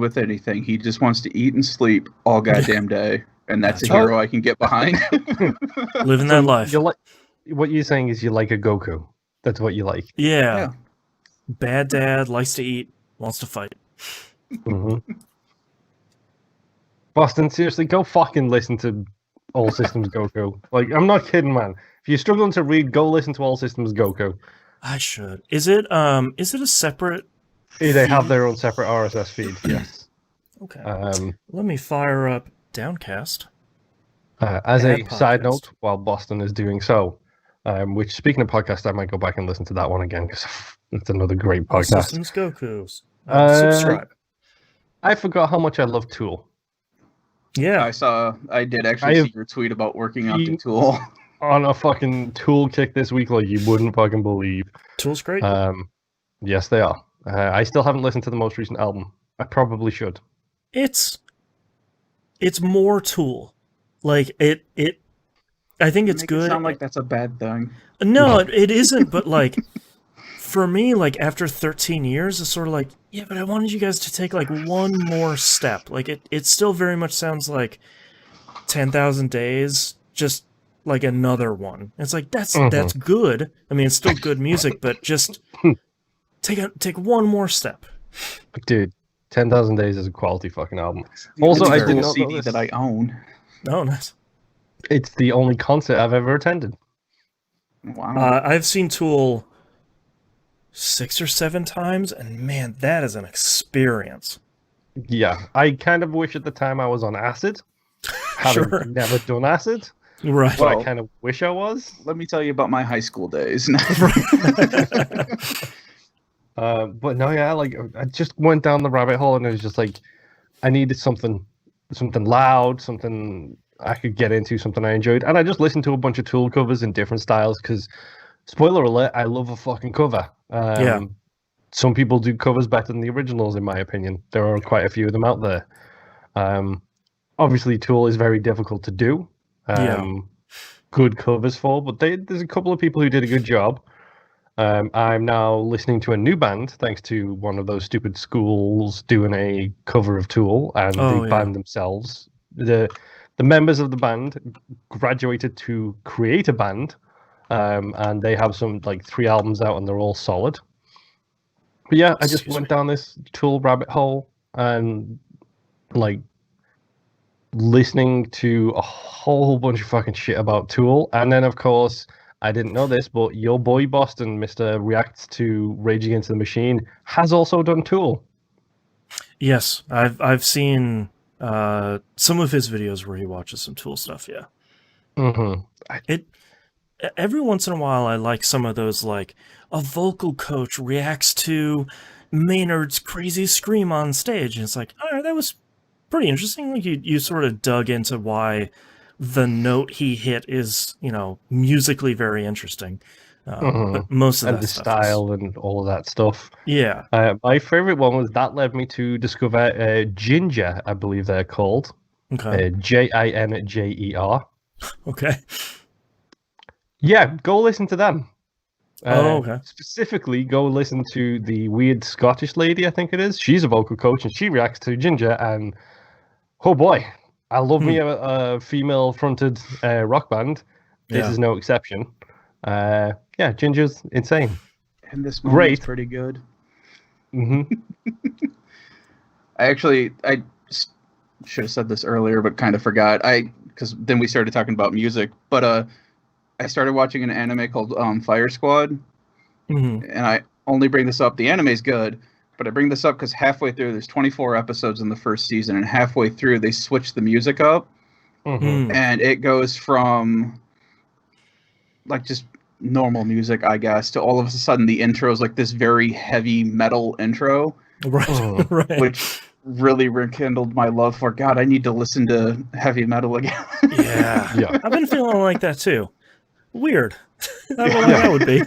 with anything. He just wants to eat and sleep all goddamn day, and that's a That's hero I can get behind. Living that life. What you're saying is you like a Goku. That's what you like. Yeah. Bad dad, likes to eat, wants to fight. Mm-hmm. Boston, seriously, go fucking listen to All Systems Goku. Like, I'm not kidding, man. If you're struggling to read, go listen to All Systems Goku. I should. Is it a separate They have their own separate RSS feed, yes. Okay. Let me fire up Downcast. As a side note, while Boston is doing so, which, speaking of podcasts, I might go back and listen to that one again, because it's another great podcast. Systems Goku's. Subscribe. I forgot how much I love Tool. Yeah. I did actually see your tweet about working out the Tool. On a fucking Tool kick this week like you wouldn't fucking believe. Tool's great. Yes, they are. I still haven't listened to the most recent album. I probably should. It's more Tool. Like, I think it's good. It sound like that's a bad thing. No, it isn't, but like, for me, like, after 13 years, it's sort of like, yeah, but I wanted you guys to take like one more step. Like, it still very much sounds like 10,000 Days, just like another one. It's like, that's good. I mean, it's still good music, but just take one more step. Dude, 10,000 Days is a quality fucking album. Also, I didn't know CD that I own. Oh, nice. It's the only concert I've ever attended. Wow. I've seen Tool 6 or 7 times, and man, that is an experience. Yeah, I kind of wish at the time I was on acid, having never done acid. Right. But I kind of wish I was. Let me tell you about my high school days. But no, yeah, like I just went down the rabbit hole, and it was just like I needed something loud, something I could get into, something I enjoyed, and I just listened to a bunch of Tool covers in different styles. Because, spoiler alert, I love a fucking cover. Some people do covers better than the originals, in my opinion. There are quite a few of them out there. Obviously, Tool is very difficult to do. Good covers for, but there's a couple of people who did a good job. I'm now listening to a new band, thanks to one of those stupid schools doing a cover of Tool, and the band themselves. The members of the band graduated to create a band, and they have some like 3 albums out, and they're all solid. But yeah, I just went down this Tool rabbit hole and like listening to a whole bunch of fucking shit about Tool, and then of course I didn't know this, but your boy Boston, Mr. Reacts to Rage Against the Machine, has also done Tool. Yes, I've seen some of his videos where he watches some Tool stuff. Yeah. Every once in a while, I like some of those, like a vocal coach reacts to Maynard's crazy scream on stage, and it's like, all right, that was pretty interesting. Like you sort of dug into why the note he hit is, musically very interesting. But most of and that the stuff style and all of that stuff. Yeah. My favorite one was that led me to discover Ginger, I believe they're called. Okay. Jinjer. Okay. Yeah, go listen to them. Okay. Specifically, go listen to the weird Scottish lady, I think it is. She's a vocal coach, and she reacts to Ginger, and oh boy, I love me a female-fronted rock band. This is no exception. Yeah, Ginger's insane. And this moment's pretty good. I should have said this earlier, but kind of forgot. Because then we started talking about music, but I started watching an anime called Fire Squad, and I only bring this up. The anime's good, but I bring this up because halfway through, there's 24 episodes in the first season, and halfway through, they switch the music up, and it goes from like just normal music, I guess, to all of a sudden the intro is like this very heavy metal intro, right? Which really rekindled my love for God. I need to listen to heavy metal again. Yeah. I've been feeling like that too. Weird. I don't know why that would be.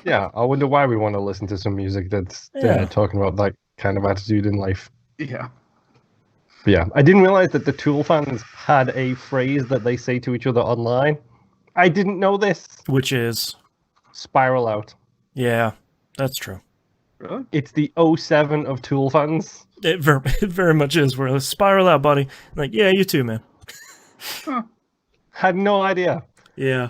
Yeah, I wonder why we want to listen to some music that's talking about that kind of attitude in life. Yeah. But yeah, I didn't realize that the Tool fans had a phrase that they say to each other online. I didn't know this. Which is? Spiral out. Yeah, that's true. Really? It's the '07 of Tool fans. It very much is. We're like, spiral out, buddy. I'm like, yeah, you too, man. Huh. Had no idea. Yeah.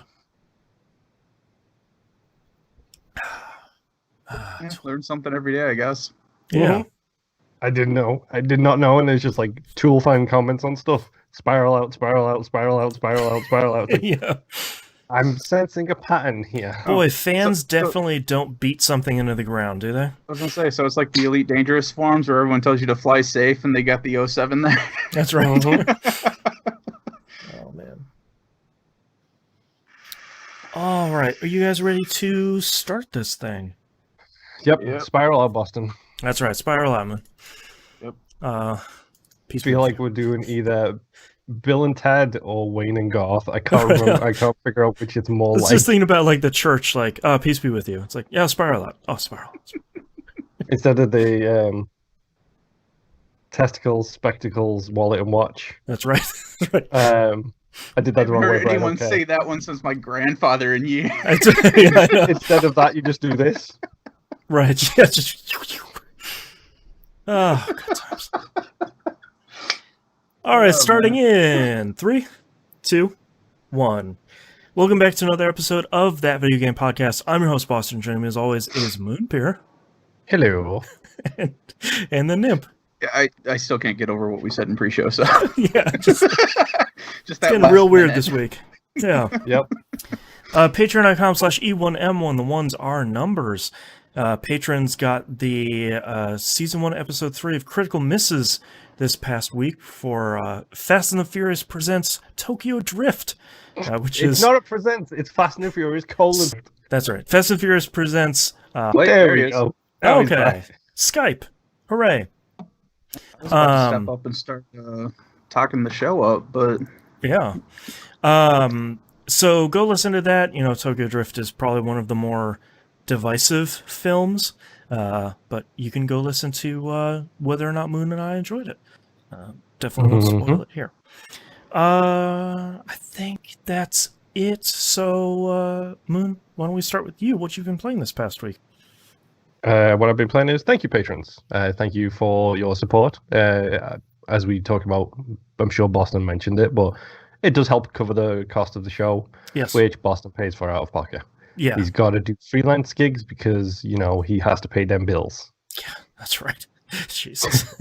Yeah, learn something every day, I guess. Yeah. I didn't know. I did not know, and there's just like Tool fan comments on stuff. Spiral out, spiral out, spiral out, spiral out, spiral out. Like, Yeah. I'm sensing a pattern here. Boy, fans definitely don't beat something into the ground, do they? I was gonna say, so it's like the Elite Dangerous forums where everyone tells you to fly safe, and they got the 07 there. That's right. Oh, man. All right. Are you guys ready to start this thing? Yep. Spiral out, Boston. That's right. Spiral out, man. Yep. Peace Feel like we're doing either Bill and Ted or Wayne and Garth. I can't remember. I can't figure out which it's more it's like. just thinking about like the church, like, peace be with you. It's like, yeah, spiral out. Oh, spiral. Instead of the testicles, spectacles, wallet, and watch. That's right. That's right. I did that the wrong way. I've heard Brian, anyone okay. say that one since my grandfather in years. Yeah, I know. Instead of that, you just do this. Right. Yeah, just. Oh, good times. All right, starting in 3, 2, 1. Welcome back to another episode of That Video Game Podcast. I'm your host, Boston. Joining me as always is Moonpear. Hello. and the Nymph. I still can't get over what we said in pre-show, so Yeah, just just that getting last real weird minute. this week. Yeah. Yep. Patreon.com/E1M1. The ones are numbers. Patrons got the Season 1, Episode 3 of Critical Misses this past week for Fast and the Furious presents Tokyo Drift, which It's is... not a presents, it's Fast and the Furious : That's right. Fast and Furious presents... Wait, There he you is. go. Now he's okay. back. Skype. Hooray. I was about to step up and start talking the show up, but Yeah. So go listen to that. You know, Tokyo Drift is probably one of the more divisive films, but you can go listen to whether or not Moon and I enjoyed it. Definitely won't spoil it here. I think that's it. So, Moon, why don't we start with you? What you've been playing this past week? What I've been playing is thank you, patrons. Thank you for your support. As we talk about, I'm sure Boston mentioned it, but it does help cover the cost of the show, Yes. which Boston pays for out of pocket. Yeah, He's got to do freelance gigs because, you know, he has to pay them bills. that's right. Jesus.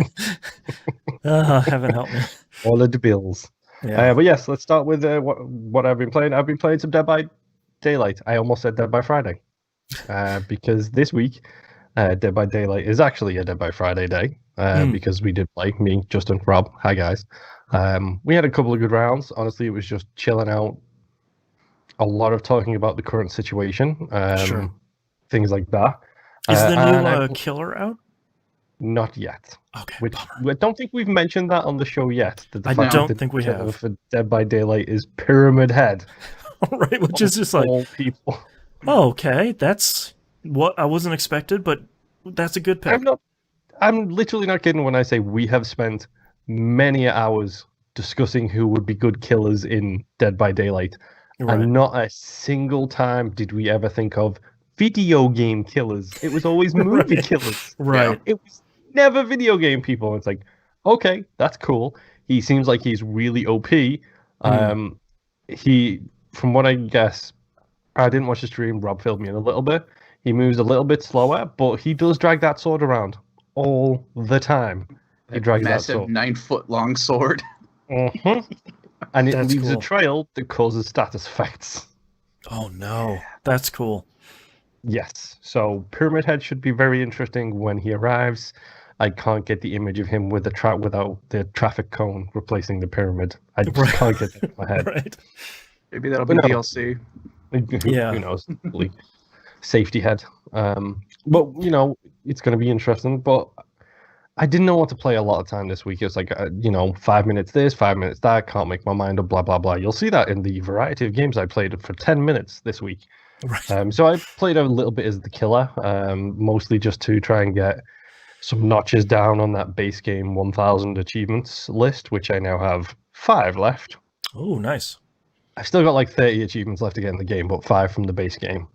Heaven help me. All of the bills. Yeah. But yes, let's start with what I've been playing. I've been playing some Dead by Daylight. I almost said Dead by Friday. Because this week, Dead by Daylight is actually a Dead by Friday day. Because we did play, me, Justin, Rob. Hi, guys. We had a couple of good rounds. Honestly, it was just chilling out. A lot of talking about the current situation. Sure. Things like that. Is the and new killer out? Not yet. Okay. Which bummer. I don't think we've mentioned that on the show yet. That the I fact don't that think we the killer have. for Dead by Daylight is Pyramid Head. Right, which is just like, all people. oh, okay, that's what I wasn't expected, but that's a good pick. I'm literally not kidding when I say we have spent many hours discussing who would be good killers in Dead by Daylight. Right. And not a single time did we ever think of video game killers. It was always movie Right. killers. Right. It was never video game people. It's like, okay, that's cool. He seems like he's really OP. He, from what I guess, I didn't watch the stream. Rob filled me in a little bit. He moves a little bit slower, but he does drag that sword around all the time. He drags that massive sword. 9-foot long sword. And it That's leaves a cool. trail that causes status effects. Oh no, that's cool. Yes. So Pyramid Head should be very interesting when he arrives. I can't get the image of him with the without the traffic cone replacing the pyramid. I just Right. can't get that in my head. Right. Maybe that'll But be no. DLC. Yeah. Who knows? Probably Safety Head. But you know, it's going to be interesting. But I didn't know what to play a lot of time this week. It's like, 5 minutes this, 5 minutes that. Can't make my mind up. Blah blah blah. You'll see that in the variety of games I played for 10 minutes this week. Right. So I played a little bit as the killer, mostly just to try and get some notches down on that base game 1000 achievements list, which I now have 5 left. Oh, nice. I've still got like 30 achievements left to get in the game, but 5 from the base game.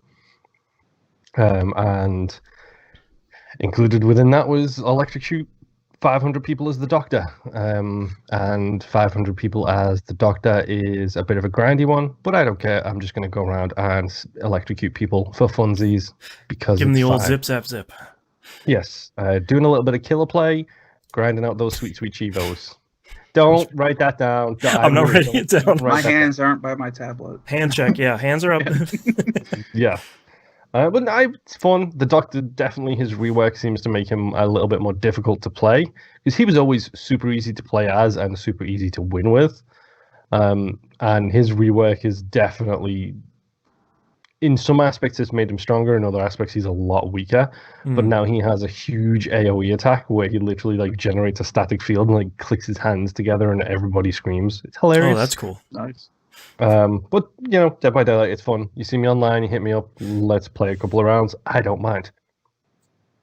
And Included within that was electrocute 500 people as the Doctor, and 500 people as the Doctor is a bit of a grindy one, but I don't care. I'm just going to go around and electrocute people for funsies because Give him it's the old fine. zip, zap, zip. Yes, doing a little bit of killer play, grinding out those sweet, sweet chivos. Don't write that down. I'm not writing it down. My hands aren't by my tablet. Hand check, yeah. Hands are up. Yeah. But no, it's fun. The Doctor, definitely his rework seems to make him a little bit more difficult to play, because he was always super easy to play as and super easy to win with. And his rework is definitely, in some aspects, it's made him stronger. In other aspects, he's a lot weaker. But now he has a huge AoE attack where he literally like generates a static field and like clicks his hands together and everybody screams. It's hilarious. Oh, that's cool. Nice. But you know, Dead by Daylight, it's fun. You see me online, you hit me up, let's play a couple of rounds. I don't mind.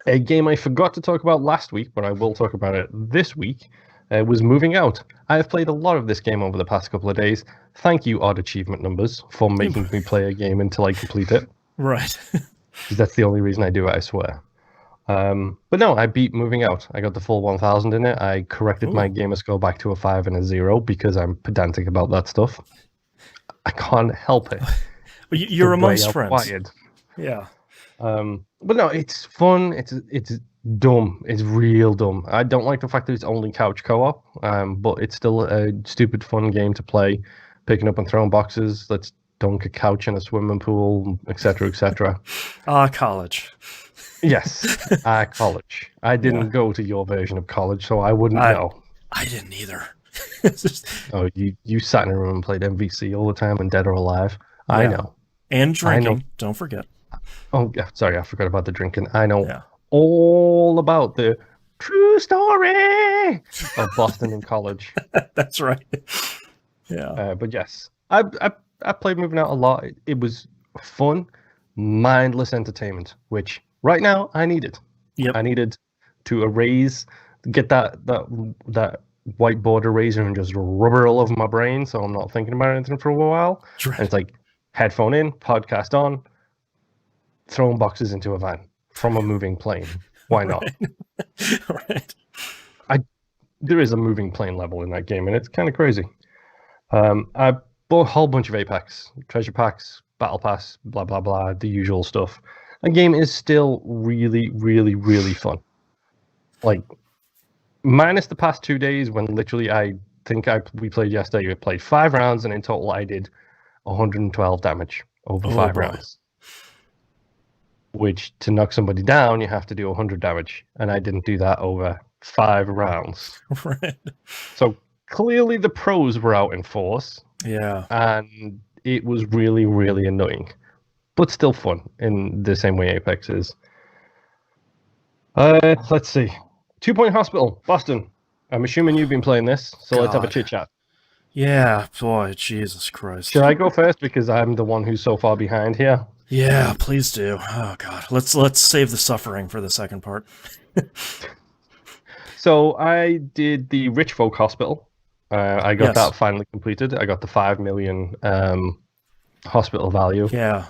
A game I forgot to talk about last week, but I will talk about it this week, was Moving Out. I have played a lot of this game over the past couple of days. Thank you, Odd Achievement Numbers, for making me play a game until I complete it. Right. Because that's the only reason I do it, I swear. But no, I beat Moving Out. I got the full 1000 in it. I corrected my gamer score back to a 5 and a 0 because I'm pedantic about that stuff. I can't help it. You're amongst friends. Yeah. But no, it's fun. It's dumb. It's real dumb. I don't like the fact that it's only couch co-op. But it's still a stupid fun game to play. Picking up and throwing boxes. Let's dunk a couch in a swimming pool, etc., etc. College. Yes, college. I didn't go to your version of college, so I wouldn't know. I didn't either. Oh, you sat in a room and played MVC all the time and Dead or Alive. Yeah. I know. And drinking, don't forget. Oh, yeah, sorry, I forgot about the drinking. I know all about the true story of Boston in college. That's right. Yeah. But yes, I played Moving Out a lot. It was fun, mindless entertainment, which right now I needed. Yep. I needed to get that whiteboard eraser and just rub it all over my brain so I'm not thinking about anything for a while. Right. And it's like headphone in, podcast on, throwing boxes into a van from a moving plane. Why not? Right. There is a moving plane level in that game, and it's kind of crazy. I bought a whole bunch of Apex, treasure packs, battle pass, blah, blah, blah, the usual stuff. The game is still really, really, really fun. Like, minus the past 2 days when literally we played yesterday. We played 5 rounds, and in total I did 112 damage over 5 rounds. Which, to knock somebody down, you have to do 100 damage. And I didn't do that over 5 rounds. Right. So clearly the pros were out in force. Yeah. And it was really, really annoying. But still fun in the same way Apex is. Let's see. 2 Point Hospital, Boston. I'm assuming you've been playing this, so let's have a chit chat. Yeah, boy, Jesus Christ. Should I go first because I'm the one who's so far behind here? Yeah, please do. Oh God, let's save the suffering for the second part. So I did the Rich Folk Hospital. I got that finally completed. I got the 5 million hospital value. Yeah.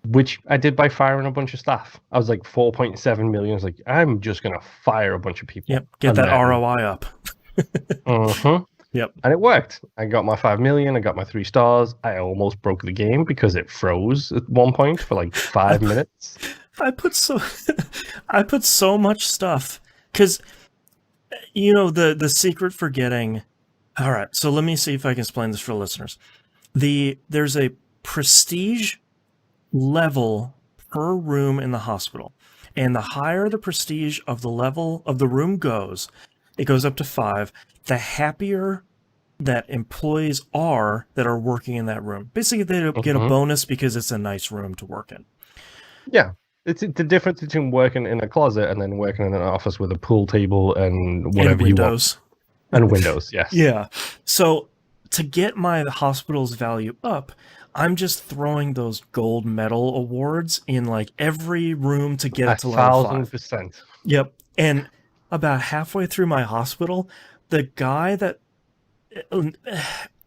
Which I did by firing a bunch of staff. I was like 4.7 million. I was like, I'm just going to fire a bunch of people. Yep, get that ROI up. Yep. And it worked. I got my 5 million. I got my 3 stars. I almost broke the game because it froze at one point for like 5 minutes. I put so much stuff because, you know, the secret for getting. All right, so let me see if I can explain this for listeners. There's a prestige level per room in the hospital, and the higher the prestige of the level of the room goes, it goes up to 5. The happier that employees are that are working in that room. Basically, they get a bonus because it's a nice room to work in. Yeah. It's the difference between working in a closet and then working in an office with a pool table and whatever you want. And windows, yes. Yeah. So to get my hospital's value up, I'm just throwing those gold medal awards in like every room to get it to level 5. 1,000%. Yep. And about halfway through my hospital, the guy that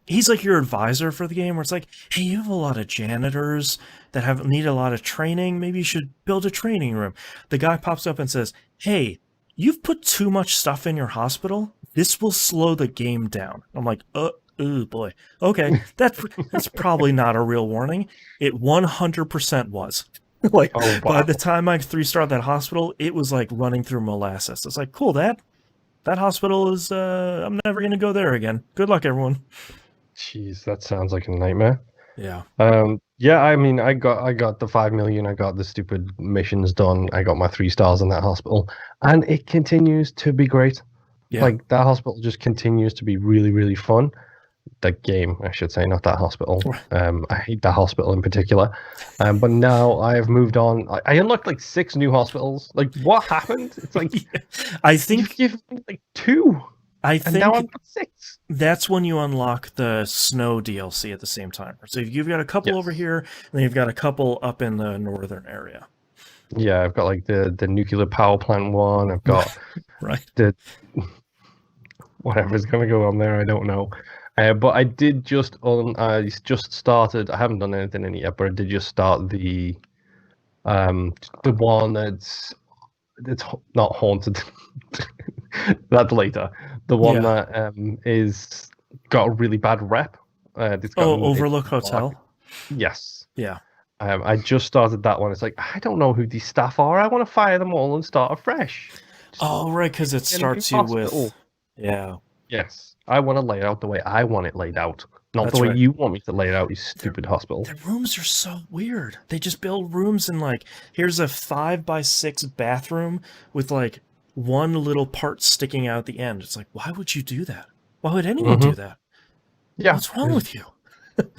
he's like your advisor for the game, where it's like, hey, you have a lot of janitors that need a lot of training. Maybe you should build a training room. The guy pops up and says, hey, you've put too much stuff in your hospital. This will slow the game down. I'm like, oh boy. Okay, that's probably not a real warning. It 100% was. Like, Oh, by wow. the time I 3-starred that hospital, it was like running through molasses. It's like, cool, that hospital is, I'm never going to go there again. Good luck, everyone. Jeez, that sounds like a nightmare. Yeah. Yeah, I mean, I got the 5 million. I got the stupid missions done. I got my 3 stars in that hospital, and it continues to be great. Yeah. Like, that hospital just continues to be really, really fun. The game, I should say, not that hospital. I hate that hospital in particular. But now I have moved on. I unlocked like 6 new hospitals. Like, what happened? It's like, I think you've given me like 2, I and now I've think got 6. that's when you unlock the snow DLC at the same time. So you've got a couple Yes. over here, and then you've got a couple up in the northern area. Yeah, I've got like the nuclear power plant one. I've got Right. the whatever's going to go on there. I don't know. But I did I just started. I haven't done anything in it yet, but I did just start the one it's not haunted. That's later. The one that is got a really bad rep. It's got Overlook Hotel. Yes. Yeah. I just started that one. It's like, I don't know who these staff are. I want to fire them all and start afresh. Oh, right, because it starts you with. Yeah. Yes. I want to lay it out the way I want it laid out. Not That's the way right. you want me to lay it out, you stupid hospital. The rooms are so weird. They just build rooms and like, here's a 5x6 bathroom with like one little part sticking out at the end. It's like, why would you do that? Why would anyone do that? Yeah. What's wrong with you?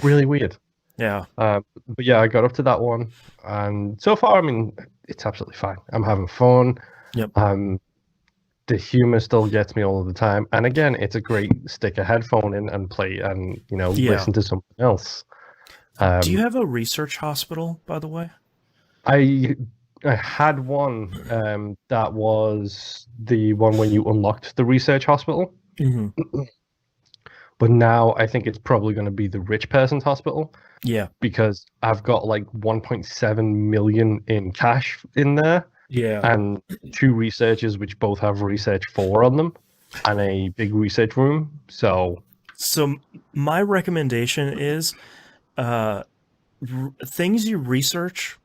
Really weird. Yeah. But yeah, I got up to that one. And so far, I mean, it's absolutely fine. I'm having fun. Yep. The humor still gets me all of the time. And again, it's a great stick a headphone in and play and, listen to something else. Do you have a research hospital, by the way? I had one that was the one when you unlocked the research hospital. Mm-hmm. But now I think it's probably going to be the rich person's hospital. Yeah. Because I've got like 1.7 million in cash in there. Yeah. And 2 researchers, which both have research 4 on them, and a big research room. So my recommendation is things you research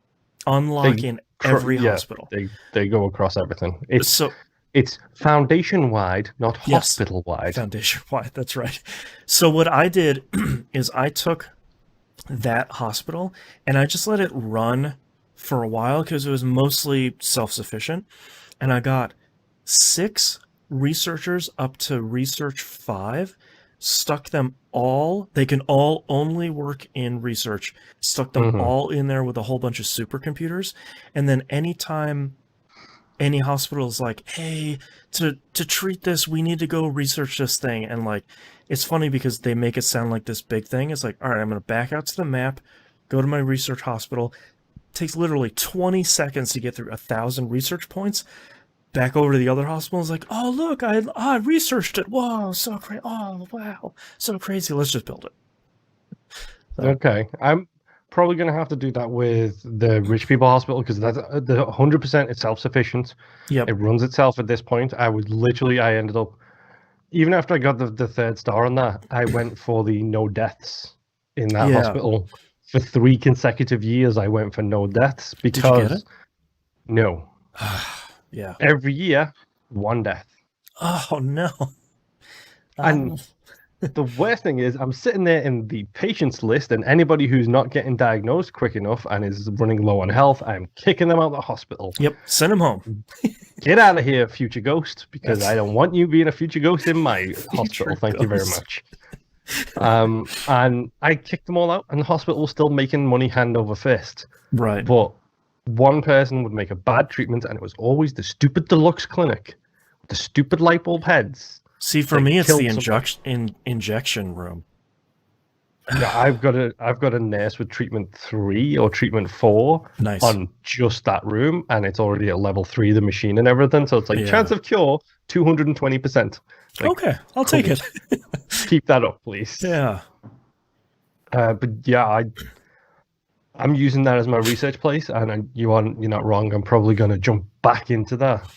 unlock in every hospital. They go across everything. It's foundation wide, not hospital wide. Foundation wide, that's right. So what I did is I took that hospital and I just let it run for a while because it was mostly self-sufficient, and I got 6 researchers up to research 5, stuck them all. They can all only work in research. Stuck them all in there with a whole bunch of supercomputers, and then anytime any hospital is like, hey, to treat this, we need to go research this thing, and like, it's funny because they make it sound like this big thing. It's like, all right, I'm going to back out to the map, go to my research hospital. Takes literally 20 seconds to get through 1,000 research points. Back over to the other hospital is like, oh look, I researched it. Whoa, so crazy! Oh wow, so crazy. Let's just build it. So. Okay, I'm probably going to have to do that with the rich people hospital because that's the 100%. It's self-sufficient. Yep. It runs itself at this point. I ended up, even after I got the 3rd star on that, I went for the no deaths in that hospital. For 3 consecutive years, I went for no deaths because Did you get it? No. Yeah. Every year, 1 death. Oh no. And the worst thing is, I'm sitting there in the patients list, and anybody who's not getting diagnosed quick enough and is running low on health, I'm kicking them out of the hospital. Yep. Send them home. Get out of here, future ghost, because I don't want you being a future ghost in my hospital. Thank you very much. And I kicked them all out, and the hospital was still making money hand over fist. Right. But one person would make a bad treatment, and it was always the stupid deluxe clinic, with the stupid light bulb heads. See, for me, it's the injection room. Yeah, I've got a nurse with treatment 3 or treatment 4 on just that room, and it's already at level 3, the machine and everything. So it's like chance of cure 220%. Like, okay, I'll take it. Keep that up, please. Yeah. But yeah, I'm using that as my research place, and you're not wrong. I'm probably going to jump back into that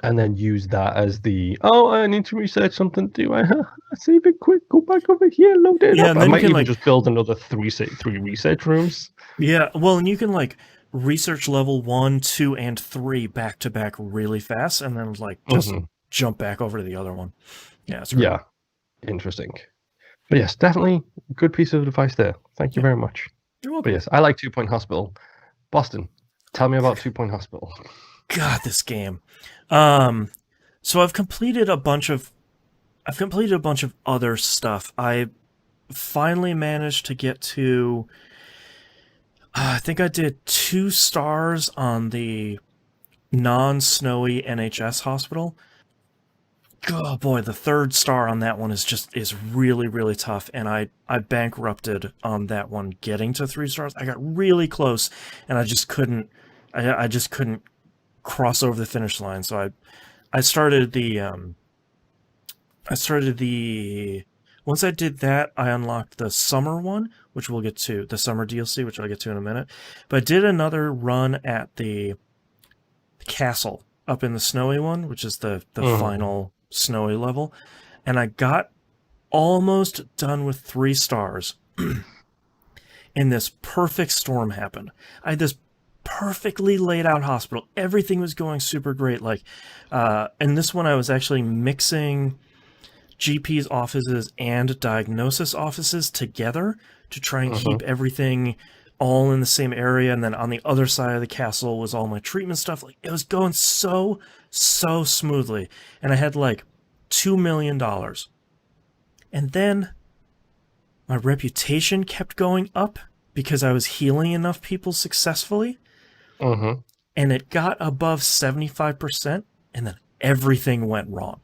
and then use that as I need to research something. Save it quick? Go back over here, load it Yeah, up. and I then you might can even just build another three research rooms. yeah, well, and you can like research level 1, 2, and 3 back to back really fast, and then like just jump back over to the other one. Yeah, it's great. Yeah, interesting. But yes, definitely a good piece of advice there. Thank you very much. You're welcome. But yes, I like 2 Point Hospital. Boston, tell me about 2 Point Hospital. God, this game. So I've completed a bunch of other stuff. I finally managed to get to I think I did 2 stars on the non-snowy NHS hospital. Oh boy, the 3rd star on that one is really, really tough, and I bankrupted on that one getting to 3 stars. I got really close, and I just couldn't cross over the finish line. So I started the once I did that, I unlocked the summer one, which we'll get to, the summer DLC, which I'll get to in a minute. But I did another run at the castle up in the snowy one, which is the final snowy level, and I got almost done with 3 stars. And this perfect storm happened. I had this perfectly laid out hospital. Everything was going super great. Like, and this one I was actually mixing GP's offices and diagnosis offices together to try and keep everything all in the same area. And then on the other side of the castle was all my treatment stuff. Like, it was going so smoothly. And I had like $2 million. And then my reputation kept going up because I was healing enough people successfully. And it got above 75%, and then everything went wrong.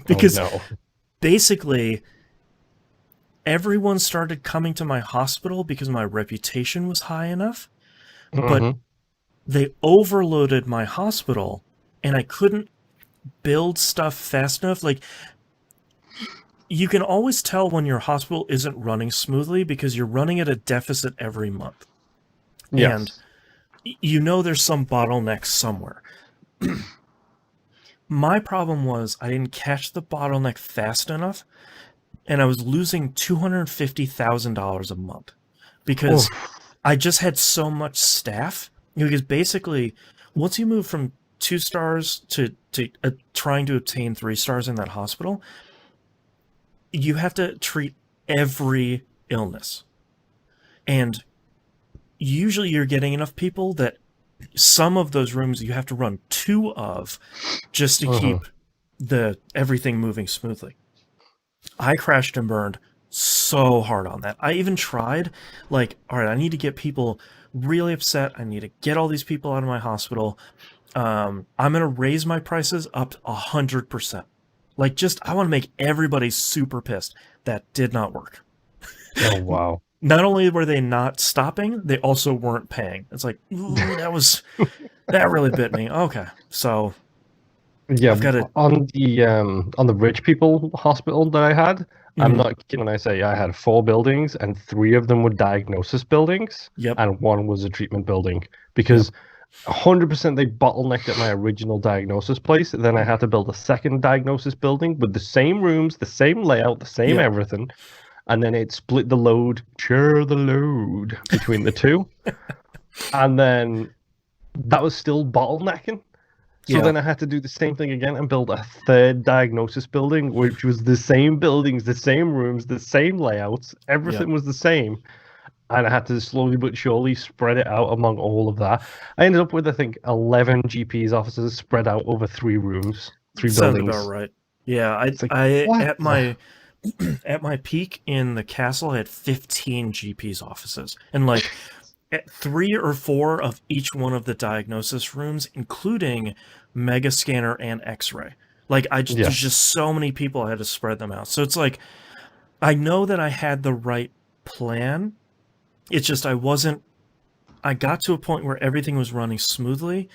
Because basically everyone started coming to my hospital because my reputation was high enough, but they overloaded my hospital, and I couldn't build stuff fast enough. Like, you can always tell when your hospital isn't running smoothly because you're running at a deficit every month. Yes. And you know there's some bottleneck somewhere. My problem was I didn't catch the bottleneck fast enough, and I was losing $250,000 a month because I just had so much staff. Because basically, once you move from 2 stars to trying to obtain 3 stars in that hospital, you have to treat every illness. And usually you're getting enough people that some of those rooms you have to run 2 of just to keep everything moving smoothly. I crashed and burned so hard on that. I even tried, like, all right, I need to get people really upset. I need to get all these people out of my hospital. I'm going to raise my prices up 100%. Like, I want to make everybody super pissed. That did not work. Oh, wow. Not only were they not stopping, they also weren't paying. It's like, ooh, that really bit me. Okay, so yeah, I've got on the rich people hospital that I had. I'm not kidding when I say I had 4 buildings, and 3 of them were diagnosis buildings, and 1 was a treatment building, because 100% they bottlenecked at my original diagnosis place. Then I had to build a second diagnosis building with the same rooms, the same layout, the same everything. And then it split the load, share the load between the 2. And then that was still bottlenecking. So then I had to do the same thing again and build a 3rd diagnosis building, which was the same buildings, the same rooms, the same layouts. Everything was the same. And I had to slowly but surely spread it out among all of that. I ended up with, I think, 11 GP's offices spread out over 3 rooms, 3 sounds buildings. about right. Yeah, at my peak in the castle, I had 15 GP's offices, and like 3 or 4 of each one of the diagnosis rooms, including Mega Scanner and X-ray. Like, there's just so many people, I had to spread them out. So it's like, I know that I had the right plan. It's just I got to a point where everything was running smoothly,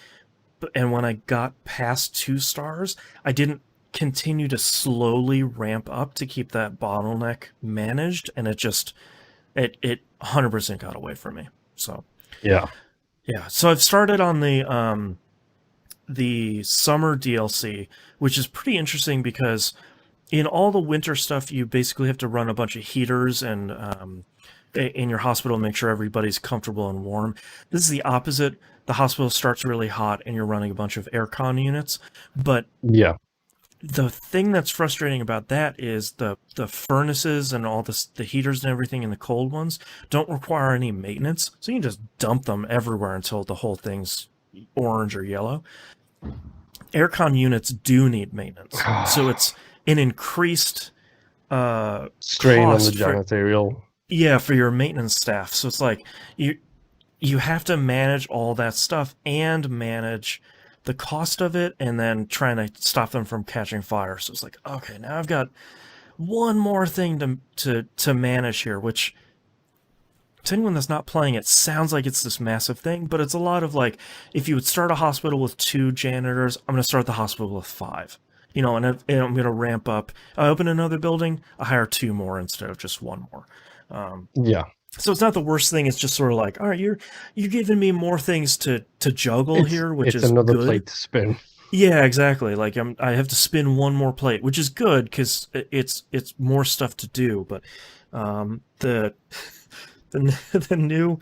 and when I got past 2 stars, I didn't continue to slowly ramp up to keep that bottleneck managed, and it just It 100% got away from me. So Yeah. yeah. So I've started on the summer DLC, which is pretty interesting because in all the winter stuff, you basically have to run a bunch of heaters and in your hospital, make sure everybody's comfortable and warm. This is the opposite. The hospital starts really hot, and you're running a bunch of aircon units. But Yeah. the thing that's frustrating about that is the furnaces and all the heaters and everything in the cold ones don't require any maintenance, so you can just dump them everywhere until the whole thing's orange or yellow. Aircon units do need maintenance, so it's an increased strain on the cost janitorial. for your maintenance staff. So it's like you have to manage all that stuff and manage the cost of it, and then trying to stop them from catching fire. So it's like, okay, now I've got one more thing to manage here, which to anyone that's not playing, it sounds like it's this massive thing, but it's a lot of like, if you would start a hospital with 2 janitors, I'm going to start the hospital with 5. You know, and I'm going to ramp up. I open another building, I hire 2 more instead of just 1 more. Yeah. So it's not the worst thing. It's just sort of like, all right, you're giving me more things to juggle here, which is another good. plate to spin. Yeah, exactly. Like I have to spin 1 more plate, which is good because it's more stuff to do. But the new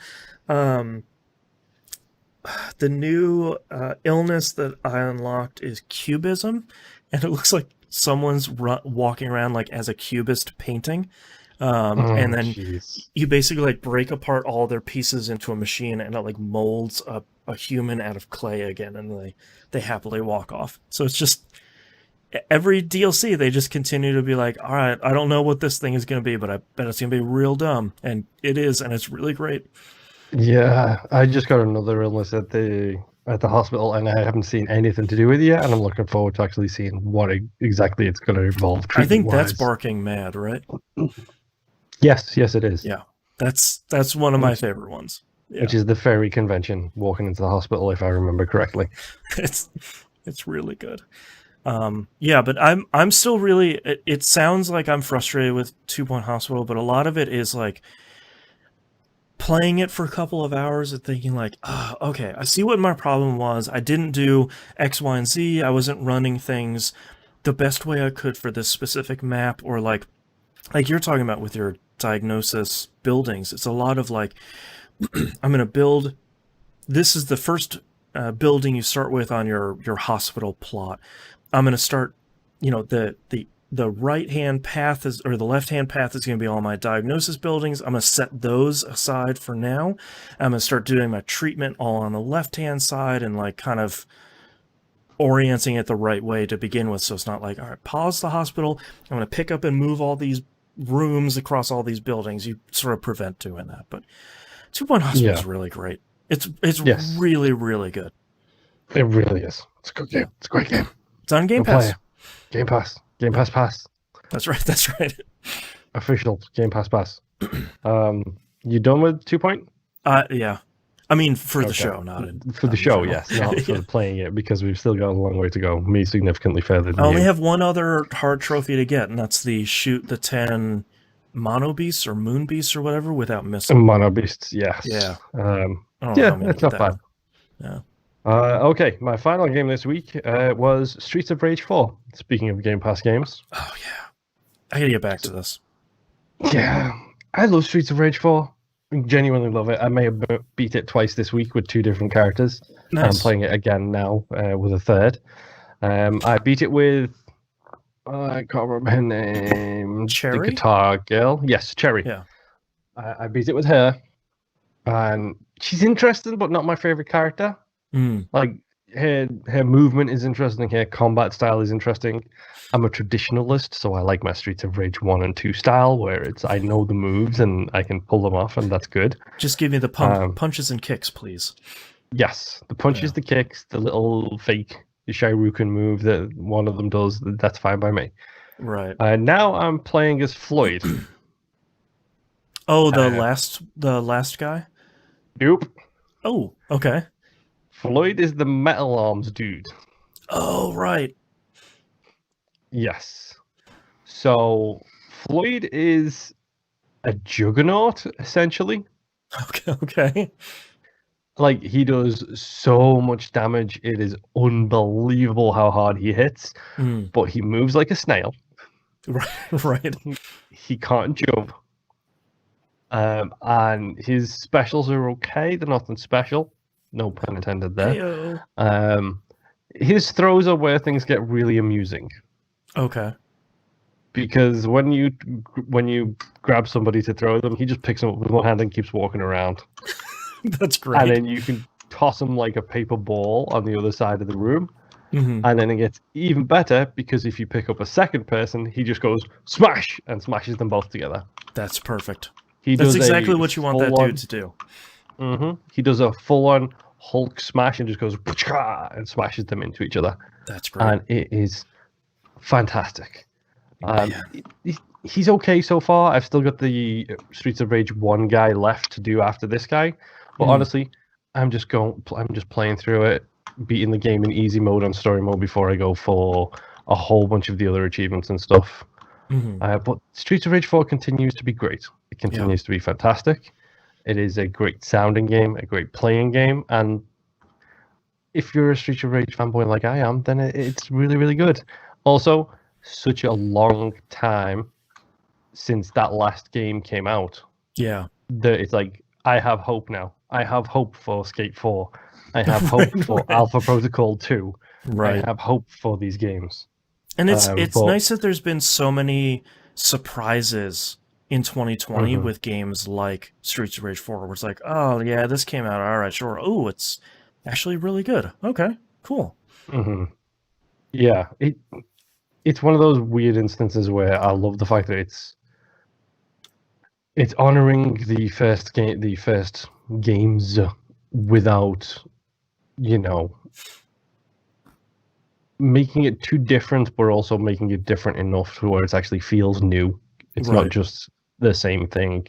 illness that I unlocked is cubism, and it looks like someone's walking around like as a cubist painting. And then you basically like break apart all their pieces into a machine, and it like molds a human out of clay again, and they happily walk off. So it's just every DLC they just continue to be like, all right, I don't know what this thing is going to be, but I bet it's going to be real dumb, and it is, and it's really great. Yeah, I just got another illness at the hospital, and I haven't seen anything to do with it yet, and I'm looking forward to actually seeing what exactly it's going to involve. I think that's barking mad, right? Yes, it is. Yeah, that's one of my favorite ones. Yeah. Which is the fairy convention, walking into the hospital, if I remember correctly. It's really good. Yeah, but I'm still really. It sounds like I'm frustrated with 2 Point Hospital, but a lot of it is like playing it for a couple of hours and thinking like, okay, I see what my problem was. I didn't do X, Y, and Z. I wasn't running things the best way I could for this specific map, or like you're talking about with your diagnosis buildings. It's a lot of like, I'm going to build. This is the first building you start with on your hospital plot. I'm going to start, you know, the right-hand path is, or the left-hand path is going to be all my diagnosis buildings. I'm going to set those aside for now. I'm going to start doing my treatment all on the left-hand side and like kind of orienting it the right way to begin with. So it's not like, all right, pause the hospital. I'm going to pick up and move all these rooms across all these buildings. You sort of prevent doing that. But 2 Point Hospital is really great. It's really, really good. It really is. It's a good game. It's a great game. It's on Game Pass. Game Pass. Game Pass Pass. That's right. That's right. Official Game Pass Pass. You done with 2 Point? Yeah. I mean, for the show, not in, for the show. Yes, not for playing it, because we've still got a long way to go. Me significantly further than I only you. have one other hard trophy to get, and that's the shoot the 10 mono beasts or moon beasts or whatever without missing. Mono beasts, yes. Yeah. That's not bad. Yeah. Okay, my final game this week was Streets of Rage 4. Speaking of Game Pass games. Oh, yeah. I gotta get back to this. Yeah, I love Streets of Rage 4. I genuinely love it. I may have beat it twice this week with 2 different characters. Nice. I'm playing it again now with a third. I beat it with... I can't remember her name. Cherry? The guitar girl. Yes, Cherry. Yeah. I beat it with her. And she's interesting, but not my favorite character. Like, her movement is interesting, her combat style is interesting. I'm a traditionalist, so I like my Streets of Rage 1 and 2 style, where it's I know the moves and I can pull them off, and that's good. Just give me the punches and kicks, please. Yes, the punches, the kicks, the little fake Shairukan move that one of them does, that's fine by me. Right. Now I'm playing as Floyd. Oh, the last guy? Nope. Oh, okay. Floyd is the metal arms dude. Oh, right. Yes. So Floyd is a juggernaut, essentially. Okay. Like, he does so much damage. It is unbelievable how hard he hits, but he moves like a snail. Right. He can't jump. And his specials are okay. They're nothing special. No pun intended there. Heyo. His throws are where things get really amusing. Okay. Because when you grab somebody to throw them, he just picks them up with one hand and keeps walking around. That's great. And then you can toss him like a paper ball on the other side of the room. Mm-hmm. And then it gets even better because if you pick up a second person, he just goes smash and smashes them both together. That's perfect. He That's does exactly what you want that dude to do. Mm-hmm. He does a full-on Hulk smash and just goes and smashes them into each other. That's great. And it is fantastic. He's okay so far. I've still got the Streets of Rage 1 guy left to do after this guy. But honestly, I'm just playing through it, beating the game in easy mode on story mode before I go for a whole bunch of the other achievements and stuff. But Streets of Rage 4 continues to be great. It continues to be fantastic. It is a great sounding game, a great playing game, and if you're a Streets of Rage fanboy like I am, then it's really, really good. Also, such a long time since that last game came out. Yeah. That it's like, I have hope now. I have hope for Skate 4. I have hope for Alpha Protocol 2. Right. I have hope for these games. And it's nice that there's been so many surprises in 2020 with games like Streets of Rage 4, where it's like, oh yeah, this came out, all right, sure. Oh, it's actually really good. Okay, cool. Yeah, it's one of those weird instances where I love the fact that it's honoring the first games without, making it too different, but also making it different enough to where it actually feels new. It's not just the same thing.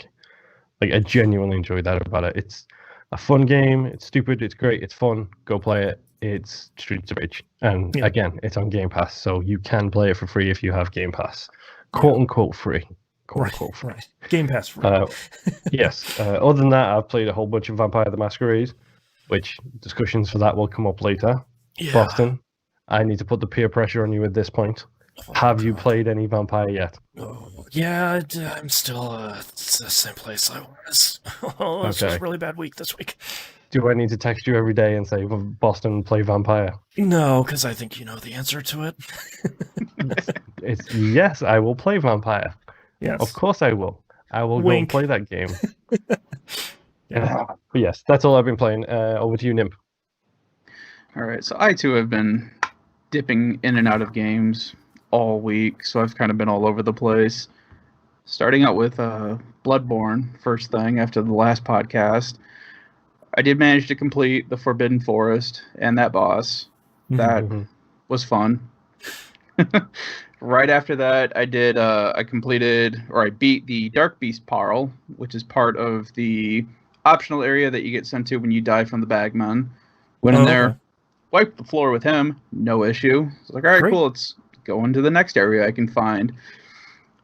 Like, I genuinely enjoy that about it. It's a fun game. It's stupid. It's great. It's fun. Go play it. It's Streets of Rage. And again, it's on Game Pass, so you can play it for free if you have Game Pass. Quote unquote free. Quote unquote free. Game Pass free. Yes. Other than that, I've played a whole bunch of Vampire the Masquerade, which discussions for that will come up later. Yeah. Boston, I need to put the peer pressure on you at this point. Have you played any Vampire yet? Oh, yeah, I'm still it's the same place I was. It's just a really bad week this week. Do I need to text you every day and say, Boston, play Vampire? No, because I think you know the answer to it. It's yes, I will play Vampire. Yes. Of course I will. I will Wink. go play that game. But yes, that's all I've been playing. Over to you, Nimp. All right, so I too have been dipping in and out of games all week, so I've kind of been all over the place. Starting out with Bloodborne, first thing after the last podcast. I did manage to complete the Forbidden Forest and that boss. That was fun. Right after that, I beat the Dark Beast Parl, which is part of the optional area that you get sent to when you die from the Bagman. Went in there, wiped the floor with him, no issue. It's like, all right, cool, let's go into the next area I can find.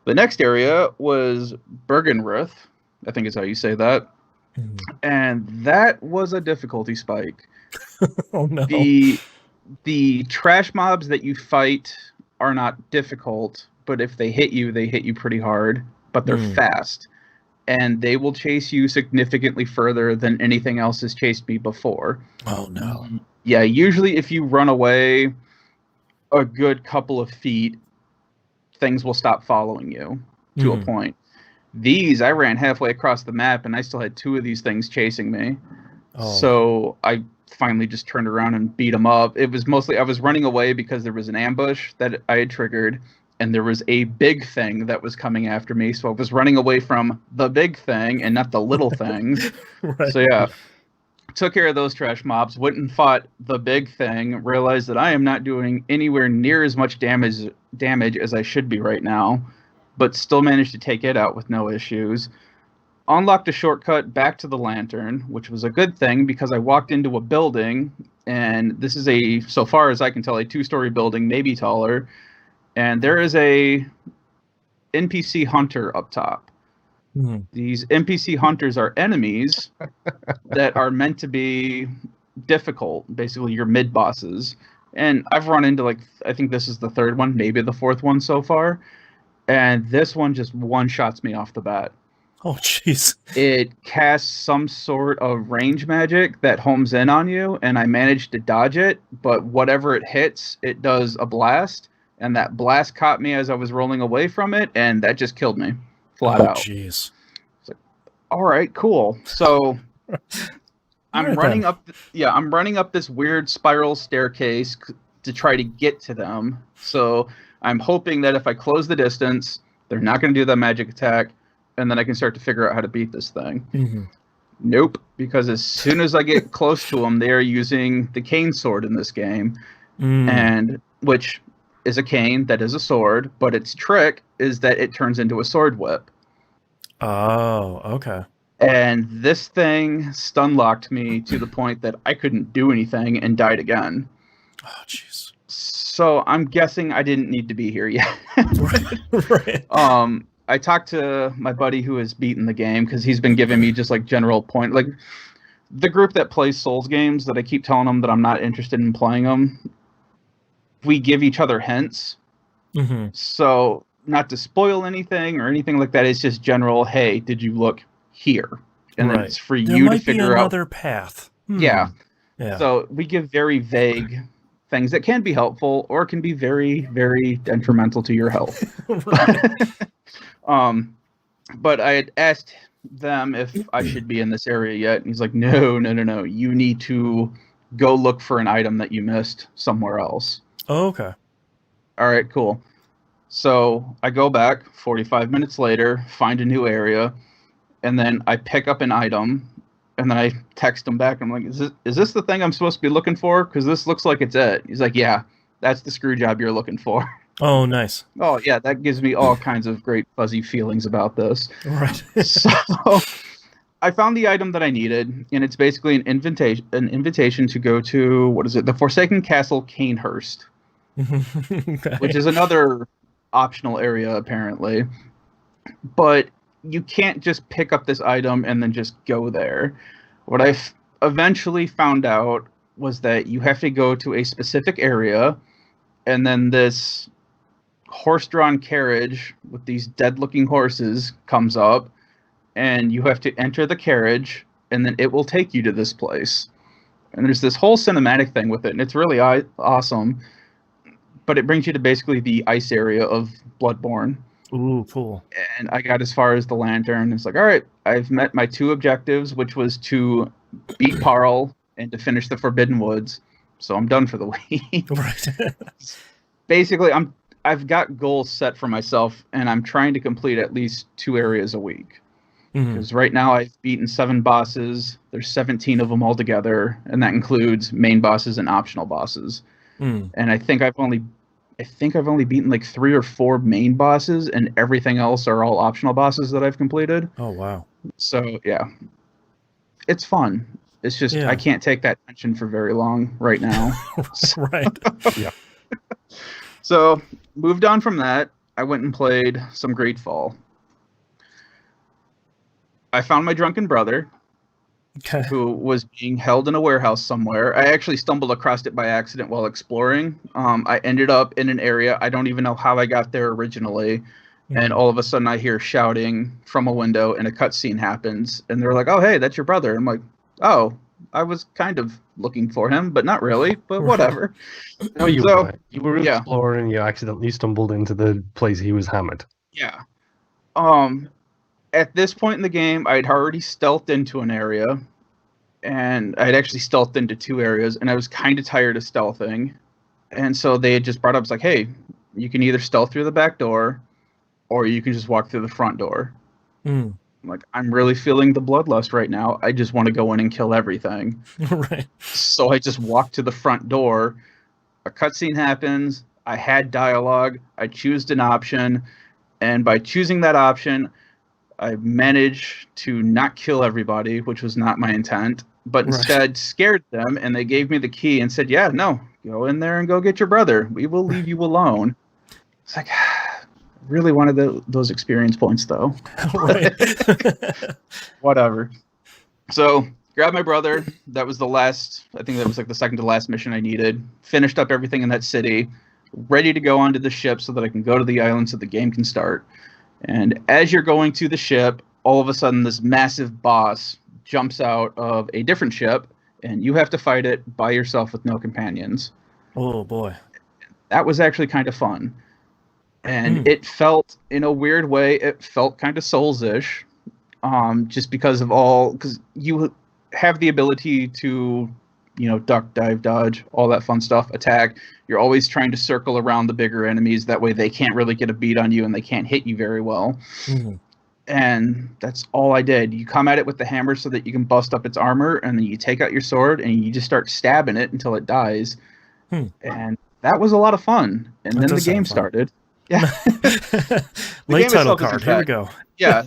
The next area was Bergenruth, I think is how you say that. And that was a difficulty spike. Oh no. The trash mobs that you fight are not difficult, but if they hit you pretty hard, but they're fast. And they will chase you significantly further than anything else has chased me before. Oh no. Yeah, usually if you run away a good couple of feet, things will stop following you to a point. These, I ran halfway across the map, and I still had two of these things chasing me. Oh. So I finally just turned around and beat them up. It was mostly, I was running away because there was an ambush that I had triggered, and there was a big thing that was coming after me. So I was running away from the big thing and not the little things. So yeah, took care of those trash mobs, went and fought the big thing, realized that I am not doing anywhere near as much damage as I should be right now, but still managed to take it out with no issues. Unlocked a shortcut back to the lantern, which was a good thing because I walked into a building, and this is so far as I can tell, a 2-story building, maybe taller, and there is a NPC hunter up top. These NPC hunters are enemies that are meant to be difficult, basically your mid bosses. And I've run into I think this is the third one, maybe the fourth one so far. And this one just one-shots me off the bat. Oh, jeez. It casts some sort of range magic that homes in on you, and I managed to dodge it, but whatever it hits, it does a blast, and that blast caught me as I was rolling away from it, and that just killed me flat out. Oh, jeez. All right, cool. So I'm Right running then. up. I'm running up this weird spiral staircase to try to get to them. So I'm hoping that if I close the distance, they're not going to do that magic attack, and then I can start to figure out how to beat this thing. Nope, because as soon as I get close to them, they are using the cane sword in this game, and which is a cane that is a sword, but its trick is that it turns into a sword whip. Oh, okay. And this thing stun-locked me to the point that I couldn't do anything and died again. Oh, jeez. So I'm guessing I didn't need to be here yet. Right. I talked to my buddy who has beaten the game because he's been giving me just general point. The group that plays Souls games that I keep telling them that I'm not interested in playing them, we give each other hints. So not to spoil anything or anything like that, it's just general, hey, did you look here? And then it's for you to figure out. There might be another path. Yeah. Yeah. So we give very vague things that can be helpful or can be very, very detrimental to your health. But I had asked them if I should be in this area yet, and he's like, no. You need to go look for an item that you missed somewhere else. Oh, okay. All right, cool. So I go back 45 minutes later, find a new area, and then I pick up an item, and then I text him back. I'm like, is this the thing I'm supposed to be looking for? Because this looks like it's it. He's like, yeah, that's the screw job you're looking for. Oh, nice. Oh, yeah, that gives me all kinds of great fuzzy feelings about this. Right. So I found the item that I needed, and it's basically an invitation to go to, the Forsaken Castle Canehurst, Okay. which is another optional area, apparently. But you can't just pick up this item and then just go there. What I eventually found out was that you have to go to a specific area, and then this horse-drawn carriage with these dead-looking horses comes up, and you have to enter the carriage, and then it will take you to this place. And there's this whole cinematic thing with it, and it's really awesome. But it brings you to basically the ice area of Bloodborne. Ooh, cool. And I got as far as the lantern. It's like, all right, I've met my two objectives, which was to beat Parl and to finish the Forbidden Woods. So I'm done for the week. Right. Basically, I've got goals set for myself, and I'm trying to complete at least 2 areas a week. Because right now I've beaten 7 bosses. There's 17 of them altogether, and that includes main bosses and optional bosses. And I think I've only beaten 3 or 4 main bosses, and everything else are all optional bosses that I've completed. Oh, wow. So yeah, it's fun. It's just Yeah. I can't take that tension for very long right now. Right. Yeah. So moved on from that. I went and played some Greedfall. I found my drunken brother, Okay. who was being held in a warehouse somewhere. I actually stumbled across it by accident while exploring. I ended up in an area. I don't even know how I got there originally. And all of a sudden I hear shouting from a window and a cutscene happens. And they're like, oh, hey, that's your brother. I'm like, oh, I was kind of looking for him, but not really, but whatever. No, you So, weren't. You were yeah. exploring and you accidentally stumbled into the place he was hammered. Yeah. At this point in the game, I'd already stealthed into an area. And I'd actually stealthed into 2 areas, and I was kind of tired of stealthing. And so they had just brought up, it's like, hey, you can either stealth through the back door, or you can just walk through the front door. I'm like, I'm really feeling the bloodlust right now. I just want to go in and kill everything. Right. So I just walked to the front door. A cutscene happens. I had dialogue. I choose an option. And by choosing that option, I managed to not kill everybody, which was not my intent, but instead scared them, and they gave me the key and said, yeah, no, go in there and go get your brother. We will leave you alone. It's like, really wanted those experience points, though. Right. Whatever. So, grabbed my brother. That was the last, I think that was like the second to last mission I needed. Finished up everything in that city. Ready to go onto the ship so that I can go to the island so the game can start. And as you're going to the ship, all of a sudden this massive boss jumps out of a different ship, and you have to fight it by yourself with no companions. Oh, boy. That was actually kind of fun. And it felt, in a weird way, it felt kind of Souls-ish. Just because you have the ability to, duck, dive, dodge, all that fun stuff, attack. You're always trying to circle around the bigger enemies. That way they can't really get a beat on you and they can't hit you very well. Mm-hmm. And that's all I did. You come at it with the hammer so that you can bust up its armor, and then you take out your sword and you just start stabbing it until it dies. And that was a lot of fun. And then the game started. Yeah. Late title card. Here we go. Yeah.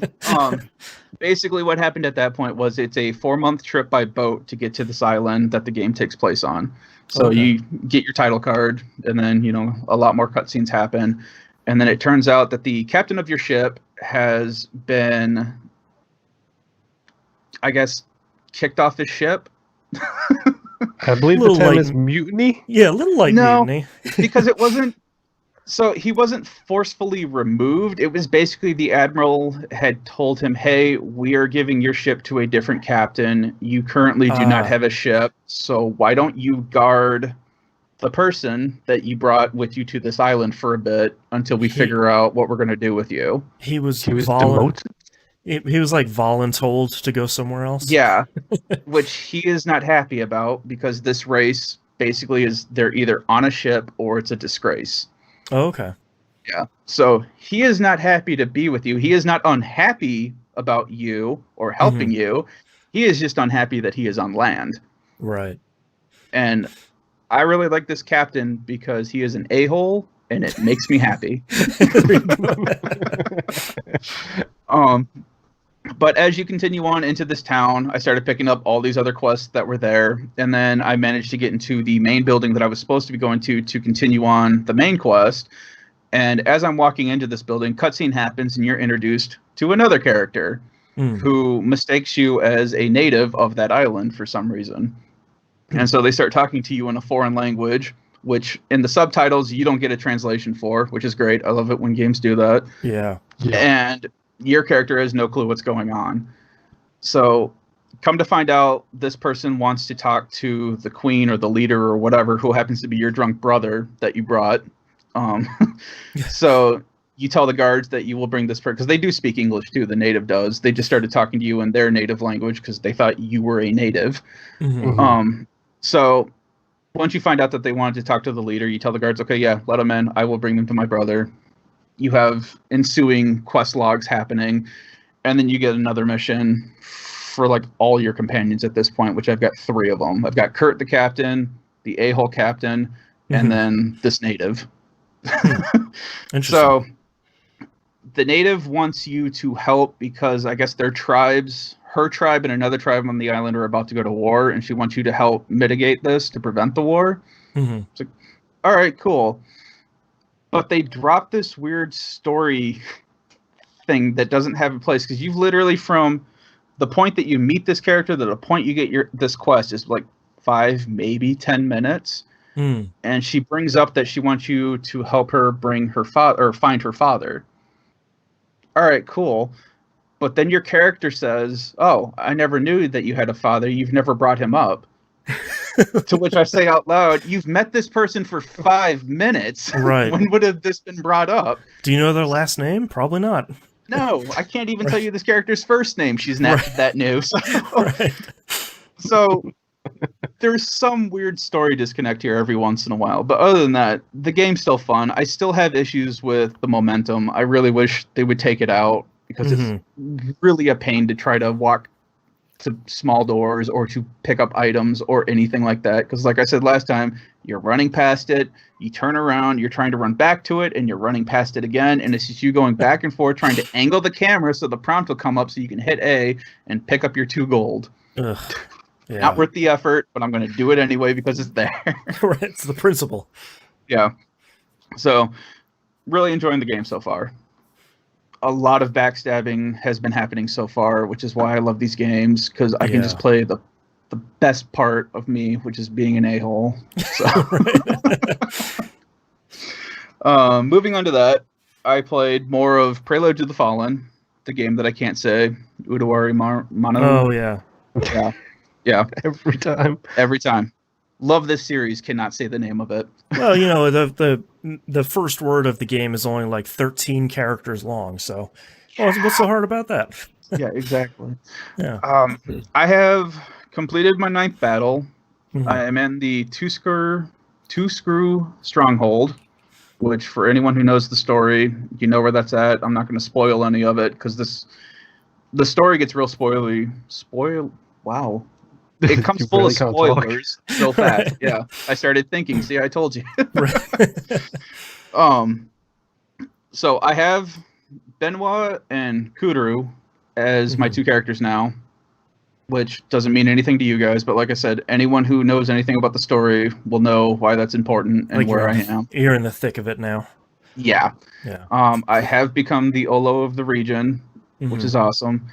Basically what happened at that point was it's a 4-month trip by boat to get to this island that the game takes place on. So you get your title card, and then, a lot more cutscenes happen. And then it turns out that the captain of your ship has been, I guess, kicked off his ship. I believe the term is mutiny. Yeah, a little like mutiny. Because it wasn't. So he wasn't forcefully removed. It was basically the admiral had told him, hey, we are giving your ship to a different captain. You currently do not have a ship. So why don't you guard the person that you brought with you to this island for a bit until we figure out what we're going to do with you. He was demoted. He was like voluntold to go somewhere else. Yeah, which he is not happy about, because this race basically is they're either on a ship or it's a disgrace. Oh, okay. Yeah. So he is not happy to be with you. He is not unhappy about you or helping you. He is just unhappy that he is on land. Right. And I really like this captain because he is an a-hole, and it makes me happy. But as you continue on into this town, I started picking up all these other quests that were there, and then I managed to get into the main building that I was supposed to be going to continue on the main quest. And as I'm walking into this building, cutscene happens, and you're introduced to another character who mistakes you as a native of that island for some reason. And so they start talking to you in a foreign language, which in the subtitles you don't get a translation for, which is great. I love it when games do that. Yeah. And your character has no clue what's going on. So come to find out, this person wants to talk to the queen or the leader or whatever, who happens to be your drunk brother that you brought. So you tell the guards that you will bring this person, because they do speak English too, the native does. They just started talking to you in their native language because they thought you were a native. So once you find out that they wanted to talk to the leader, you tell the guards, okay, yeah, let them in. I will bring them to my brother. You have ensuing quest logs happening, and then you get another mission for like all your companions at this point, which I've got 3 of them. I've got Kurt the captain, the a-hole captain, and then this native. Interesting. So the native wants you to help because I guess their tribes, her tribe and another tribe on the island, are about to go to war, and she wants you to help mitigate this to prevent the war. It's like, all right, cool. But they drop this weird story thing that doesn't have a place, because you've literally, from the point that you meet this character to the point you get this quest, is like 5, maybe 10 minutes. And she brings up that she wants you to help her bring her father, or find her father. All right, cool. But then your character says, oh, I never knew that you had a father. You've never brought him up. To which I say out loud, you've met this person for 5 minutes. Right. When would have this been brought up? Do you know their last name? Probably not. No, I can't even tell you this character's first name. She's not that new. So, so there's some weird story disconnect here every once in a while. But other than that, the game's still fun. I still have issues with the momentum. I really wish they would take it out, because it's really a pain to try to walk to small doors or to pick up items or anything like that. Because like I said last time, you're running past it, you turn around, you're trying to run back to it, and you're running past it again, and it's just you going back and forth trying to angle the camera so the prompt will come up so you can hit A and pick up your 2 gold. Ugh. Yeah. Not worth the effort, but I'm going to do it anyway because it's there. Right, it's the principle. Yeah. So, really enjoying the game so far. a lot of backstabbing has been happening so far, which is why I love these games, because I can just play the best part of me, which is being an a-hole. So. Moving on to that, I played more of Prelude to the Fallen, the game that I can't say. Utawarerumono. Oh, yeah. Yeah. Every time. Love this series, cannot say the name of it. Well, the first word of the game is only like 13 characters long, so what's so hard about that? Yeah, exactly. Yeah. I have completed my 9th battle. Mm-hmm. I am in the two screw stronghold, which for anyone who knows the story, you know where that's at. I'm not going to spoil any of it because the story gets real spoilery. Wow. It comes full of spoilers real fast. Yeah. I started thinking, see, I told you. So I have Benoit and Kuduru as my 2 characters now, which doesn't mean anything to you guys, but like I said, anyone who knows anything about the story will know why that's important and like where I am. You're in the thick of it now. Yeah. Yeah. I have become the Olo of the region, which is awesome.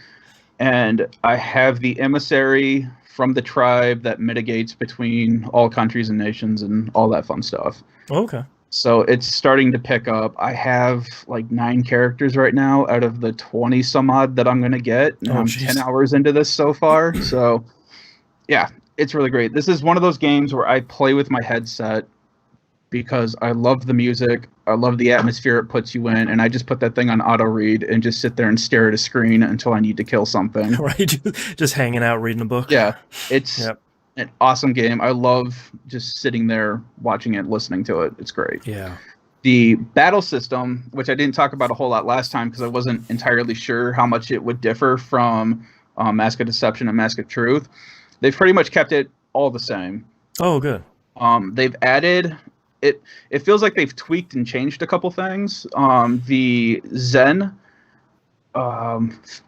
And I have the emissary from the tribe that mitigates between all countries and nations and all that fun stuff. Okay. So it's starting to pick up. I have like 9 characters right now out of the 20 some odd that I'm going to get. I'm 10 hours into this so far. So yeah, it's really great. This is one of those games where I play with my headset because I love the music. I love the atmosphere it puts you in. And I just put that thing on auto read and just sit there and stare at a screen until I need to kill something. Right. Just hanging out, reading a book. Yeah. It's an awesome game. I love just sitting there watching it, listening to it. It's great. Yeah. The battle system, which I didn't talk about a whole lot last time because I wasn't entirely sure how much it would differ from Mask of Deception and Mask of Truth. They've pretty much kept it all the same. Oh, good. They've added it. It feels like they've tweaked and changed a couple things. The Zen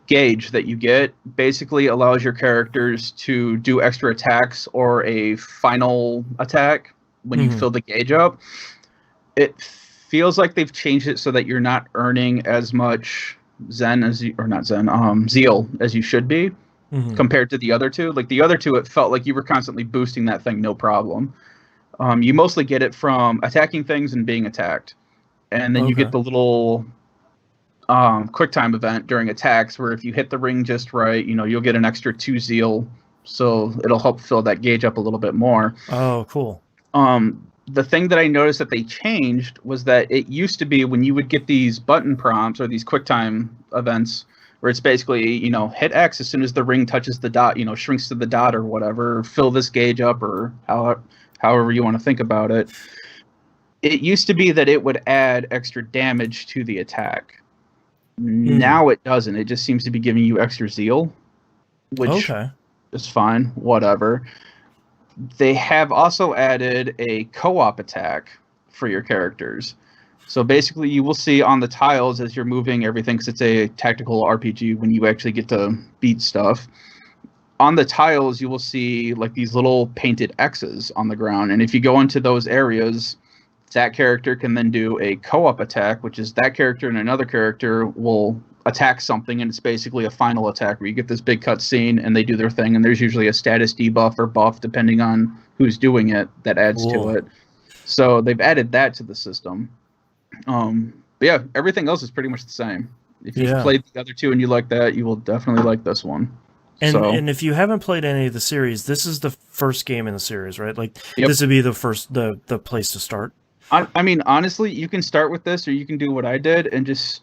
gauge that you get basically allows your characters to do extra attacks or a final attack when you fill the gauge up. It feels like they've changed it so that you're not earning as much zeal as you should be compared to the other 2. Like the other 2, it felt like you were constantly boosting that thing, no problem. You mostly get it from attacking things and being attacked. And then you get the little quick time event during attacks where if you hit the ring just right, you'll get an extra 2 zeal. So it'll help fill that gauge up a little bit more. Oh, cool. The thing that I noticed that they changed was that it used to be when you would get these button prompts or these quick time events where it's basically, hit X as soon as the ring touches the dot, shrinks to the dot or whatever, or fill this gauge up or however you want to think about it. It used to be that it would add extra damage to the attack. Now it doesn't. It just seems to be giving you extra zeal, which is fine, whatever. They have also added a co-op attack for your characters. So basically you will see on the tiles as you're moving everything, because it's a tactical RPG when you actually get to beat stuff. On the tiles, you will see like these little painted X's on the ground. And if you go into those areas, that character can then do a co-op attack, which is that character and another character will attack something, and it's basically a final attack where you get this big cutscene and they do their thing, and there's usually a status debuff or buff depending on who's doing it that adds to it. So they've added that to the system. But yeah, everything else is pretty much the same. If you've played the other 2 and you like that, you will definitely like this one. And if you haven't played any of the series, this is the first game in the series, right? Like this would be the first the place to start. I mean, honestly, you can start with this, or you can do what I did and just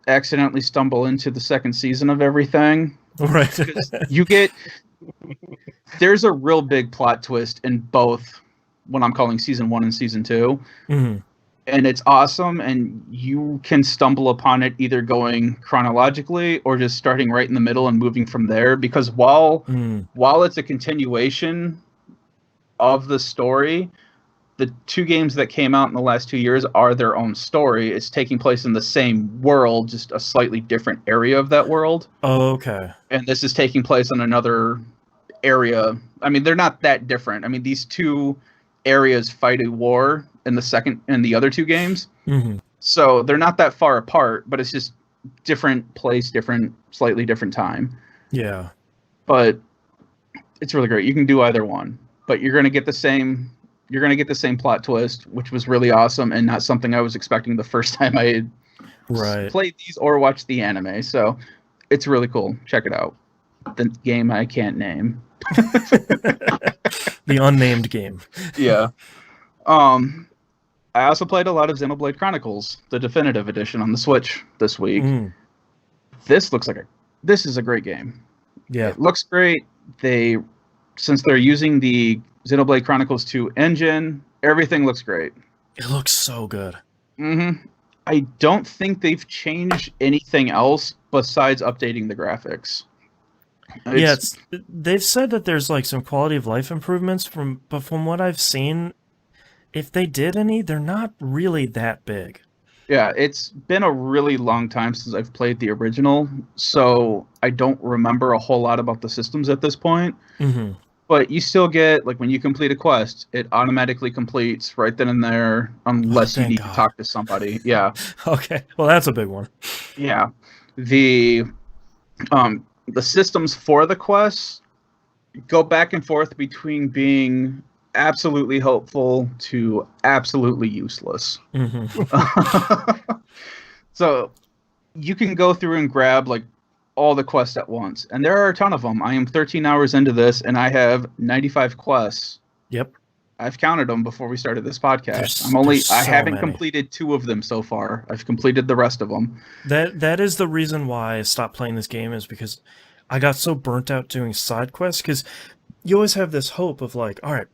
accidentally stumble into the second season of everything. Right. There's a real big plot twist in both what I'm calling season 1 and season 2. And it's awesome, and you can stumble upon it either going chronologically or just starting right in the middle and moving from there, because while it's a continuation of the story, the 2 games that came out in the last 2 years are their own story. It's taking place in the same world, just a slightly different area of that world. Oh, okay. And this is taking place in another area. I mean, they're not that different. I mean, these 2 areas fight a war in the other 2 games. So they're not that far apart, but it's just different place, slightly different time. Yeah. But it's really great. You can do either one, but you're going to get the same. You're going to get the same plot twist, which was really awesome and not something I was expecting the first time I had played these or watched the anime. So it's really cool. Check it out. The game I can't name. The unnamed game. Yeah. I also played a lot of Xenoblade Chronicles, the definitive edition on the Switch this week. This is a great game. Yeah. It looks great. Since they're using the Xenoblade Chronicles 2 engine, everything looks great. It looks so good. I don't think they've anything else besides updating the graphics. They've said that there's like some quality of life improvements but from what I've seen, if they did any, they're not really that big. Yeah, it's been a really long time since I've played the original, so I don't remember a whole lot about the systems at this point. But you still get, like, when you complete a quest, it automatically completes right then and there, unless you need to talk to somebody. Yeah. Okay. Well, that's a big one. Yeah. The systems for the quests go back and forth between being absolutely helpful to absolutely useless. So you can go through and grab, like, all the quests at once, and there are a ton of them. I am 13 hours into this, and I have 95 quests. Yep, I've counted them before we started this podcast. I haven't completed 2 of them so far. I've completed the rest of them. That is the reason why I stopped playing this game, is because I got so burnt out doing side quests. Because you always have this hope of, like, all right,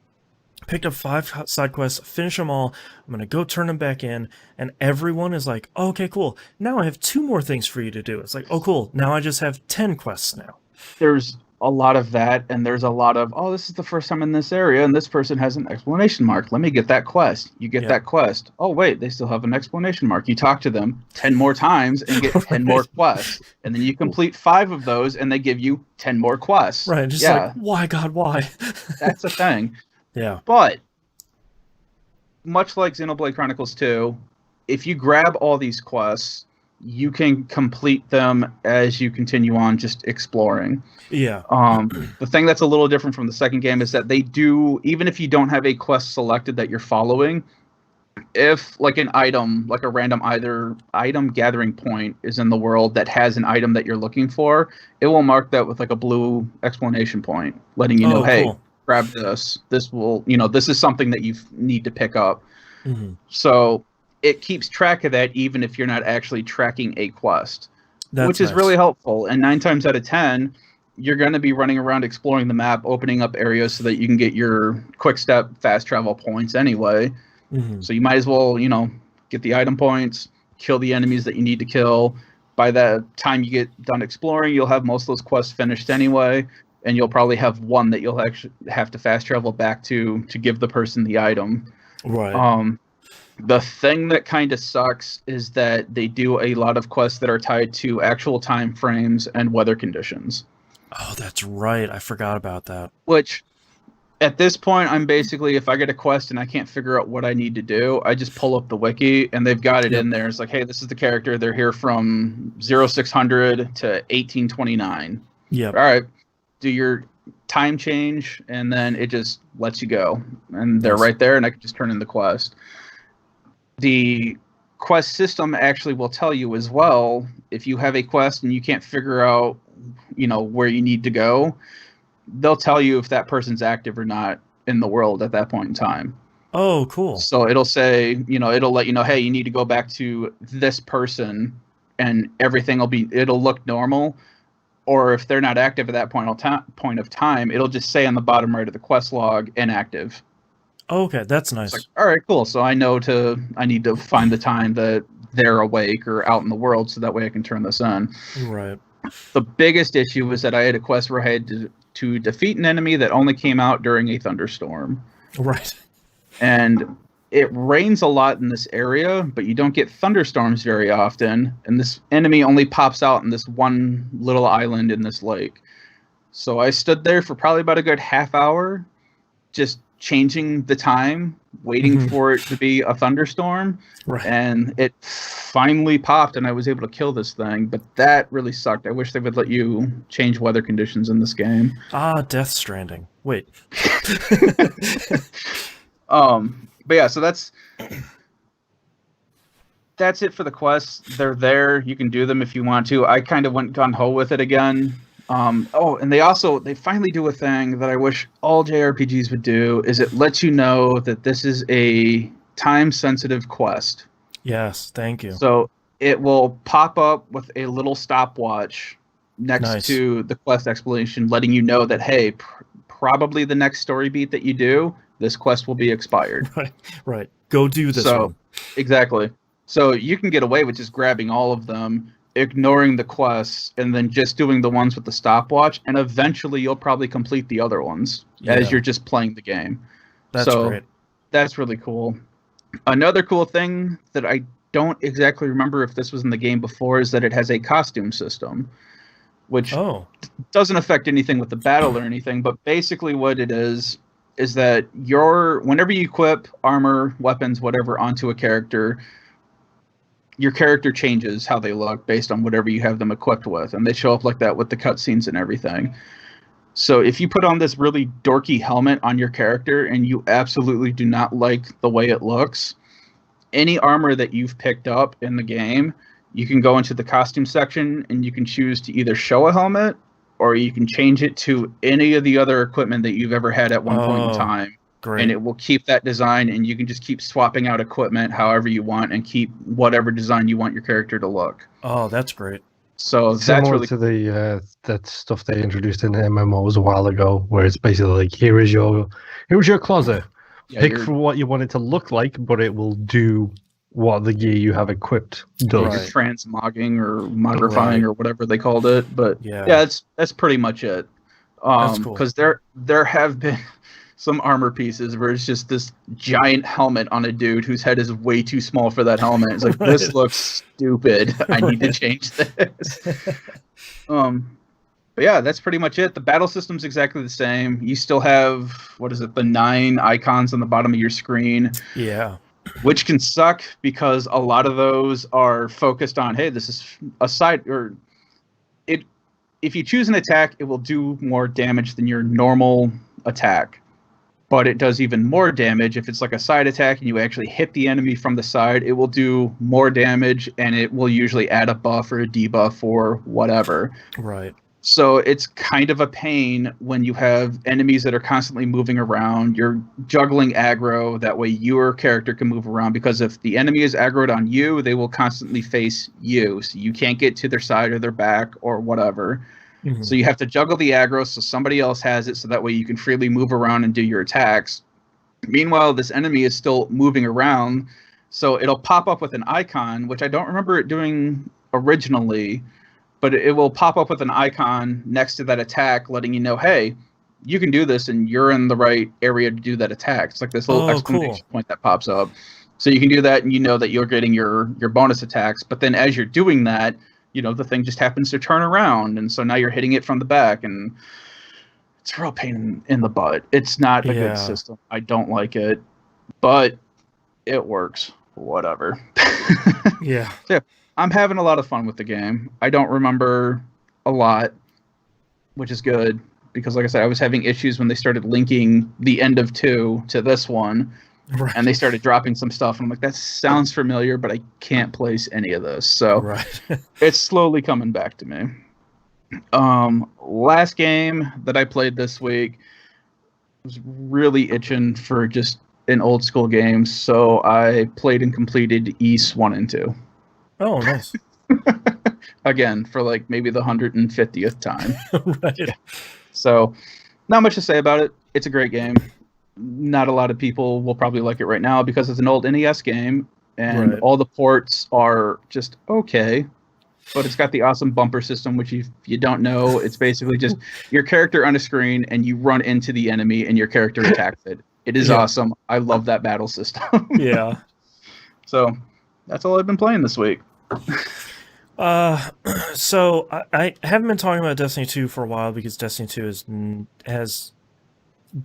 picked up 5 side quests, finish them all, I'm gonna go turn them back in, and everyone is like, oh, okay, cool, now I have 2 more things for you to do. It's like, oh, cool, now I just have 10 quests now. There's a lot of that, and there's a lot of, oh, this is the first time in this area, and this person has an exclamation mark, let me get that quest. You get that quest. Oh, wait, they still have an exclamation mark. You talk to them 10 more times and get 10 more quests, and then you complete 5 of those, and they give you 10 more quests. Right, just like, why, God, why? That's the thing. Yeah. But, much like Xenoblade Chronicles 2, if you grab all these quests, you can complete them as you continue on just exploring. Yeah. The thing that's a little different from the second game is that they do, even if you don't have a quest selected that you're following, if like an item, like a random item gathering point is in the world that has an item that you're looking for, it will mark that with like a blue exclamation point, letting you know, hey, cool. Grab this. This will, this is something that you need to pick up. So it keeps track of that even if you're not actually tracking a quest, which is really helpful. And 9 times out of 10, you're going to be running around exploring the map, opening up areas so that you can get your quick step, fast travel points anyway. So you might as well, get the item points, kill the enemies that you need to kill. By the time you get done exploring, you'll have most of those quests finished anyway. And you'll probably have one that you'll actually have to fast travel back to give the person the item. Right. The thing that kind of sucks is that they do a lot of quests that are tied to actual time frames and weather conditions. Oh, that's right. I forgot about that. Which, at this point, I'm basically, if I get a quest and I can't figure out what I need to do, I just pull up the wiki and they've got it in there. It's like, hey, this is the character. They're here from 0600 to 1829. Yeah. All right. Do your time change, and then it just lets you go. And they're right there, and I can just turn in the quest. The quest system actually will tell you as well, if you have a quest and you can't figure out, where you need to go, they'll tell you if that person's active or not in the world at that point in time. Oh, cool. So it'll say, it'll let you know, hey, you need to go back to this person, and everything it'll look normal. Or if they're not active at that point of time, it'll just say on the bottom right of the quest log, inactive. Oh, okay, that's nice. It's like, all right, cool. So I need to find the time that they're awake or out in the world, so that way I can turn this on. Right. The biggest issue was that I had a quest where I had to defeat an enemy that only came out during a thunderstorm. Right. And it rains a lot in this area, but you don't get thunderstorms very often. And this enemy only pops out in this one little island in this lake. So I stood there for probably about a good half hour, just changing the time, waiting for it to be a thunderstorm, Right. and it finally popped, and I was able to kill this thing. But that really sucked. I wish they would let you change weather conditions in this game. Death Stranding. Wait. But yeah, so that's it for the quests. They're there. You can do them if you want to. I kind of went gung-ho with it again. And they finally do a thing that I wish all JRPGs would do, is it lets you know that this is a time-sensitive quest. Yes, thank you. So it will pop up with a little stopwatch next to the quest explanation, letting you know that, hey, probably the next story beat that you do, this quest will be expired. Right. Go do this one. Exactly. So you can get away with just grabbing all of them, ignoring the quests, and then just doing the ones with the stopwatch, and eventually you'll probably complete the other ones as you're just playing the game. That's great. That's really cool. Another cool thing that I don't exactly remember if this was in the game before is that it has a costume system, which doesn't affect anything with the battle or anything, but basically what it is that whenever you equip armor, weapons, whatever onto a character, your character changes how they look based on whatever you have them equipped with, and they show up like that with the cutscenes and everything. So if you put on this really dorky helmet on your character and you absolutely do not like the way it looks, any armor that you've picked up in the game, you can go into the costume section and you can choose to either show a helmet or you can change it to any of the other equipment that you've ever had at one point in time. Great. And it will keep that design, and you can just keep swapping out equipment however you want and keep whatever design you want your character to look. Oh, that's great. So Similar that's really to the that stuff they introduced in the MMOs a while ago, where it's basically like, here's your closet. Pick for what you want it to look like, but it will do what the gear you have equipped does. Right. Transmogging or mogrifying or whatever they called it. But yeah, that's pretty much it. That's cool. Because there have been some armor pieces where it's just this giant helmet on a dude whose head is way too small for that helmet. It's like, this looks stupid. I need to change this. But yeah, that's pretty much it. The battle system's exactly the same. You still have, the 9 icons on the bottom of your screen. Yeah. Which can suck because a lot of those are focused on, hey, this is a side, or if you choose an attack, it will do more damage than your normal attack. But it does even more damage if it's like a side attack and you actually hit the enemy from the side. It will do more damage, and it will usually add a buff or a debuff or whatever. Right. So it's kind of a pain when you have enemies that are constantly moving around. You're juggling aggro. That way your character can move around, because if the enemy is aggroed on you, they will constantly face you. So you can't get to their side or their back or whatever. Mm-hmm. So you have to juggle the aggro so somebody else has it, so that way you can freely move around and do your attacks. Meanwhile, this enemy is still moving around, so it'll pop up with an icon, which I don't remember it doing originally, but it will pop up with an icon next to that attack letting you know, hey, you can do this and you're in the right area to do that attack. It's like this little exclamation point that pops up. So you can do that and you know that you're getting your bonus attacks, but then as you're doing that, the thing just happens to turn around, and so now you're hitting it from the back, and it's a real pain in the butt. It's not a good system. I don't like it, but it works. Whatever. Yeah. So, I'm having a lot of fun with the game. I don't remember a lot, which is good, because like I said, I was having issues when they started linking the end of 2 to this one. Right. And they started dropping some stuff, and I'm like, that sounds familiar, but I can't place any of this. So it's slowly coming back to me. Last game that I played this week was really itching for just an old school game, so I played and completed Ys 1 and 2. Oh, nice. Again, for like maybe the 150th time. Right. So, not much to say about it. It's a great game. Not a lot of people will probably like it right now because it's an old NES game, and all the ports are just okay. But it's got the awesome bumper system, which if you don't know, it's basically just your character on a screen and you run into the enemy and your character attacks it. It is awesome. I love that battle system. Yeah. So that's all I've been playing this week. So I haven't been talking about Destiny 2 for a while because Destiny 2 has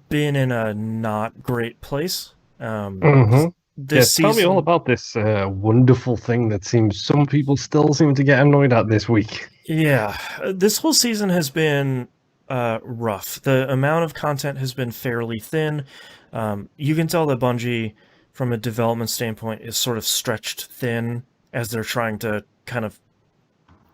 been in a not great place. Mm-hmm. This Yes, tell me all season, about this wonderful thing that seems some people still seem to get annoyed at this week. yeah, this whole season has been rough. The amount of content has been fairly thin. You can tell that Bungie, from a development standpoint, is sort of stretched thin as they're trying to kind of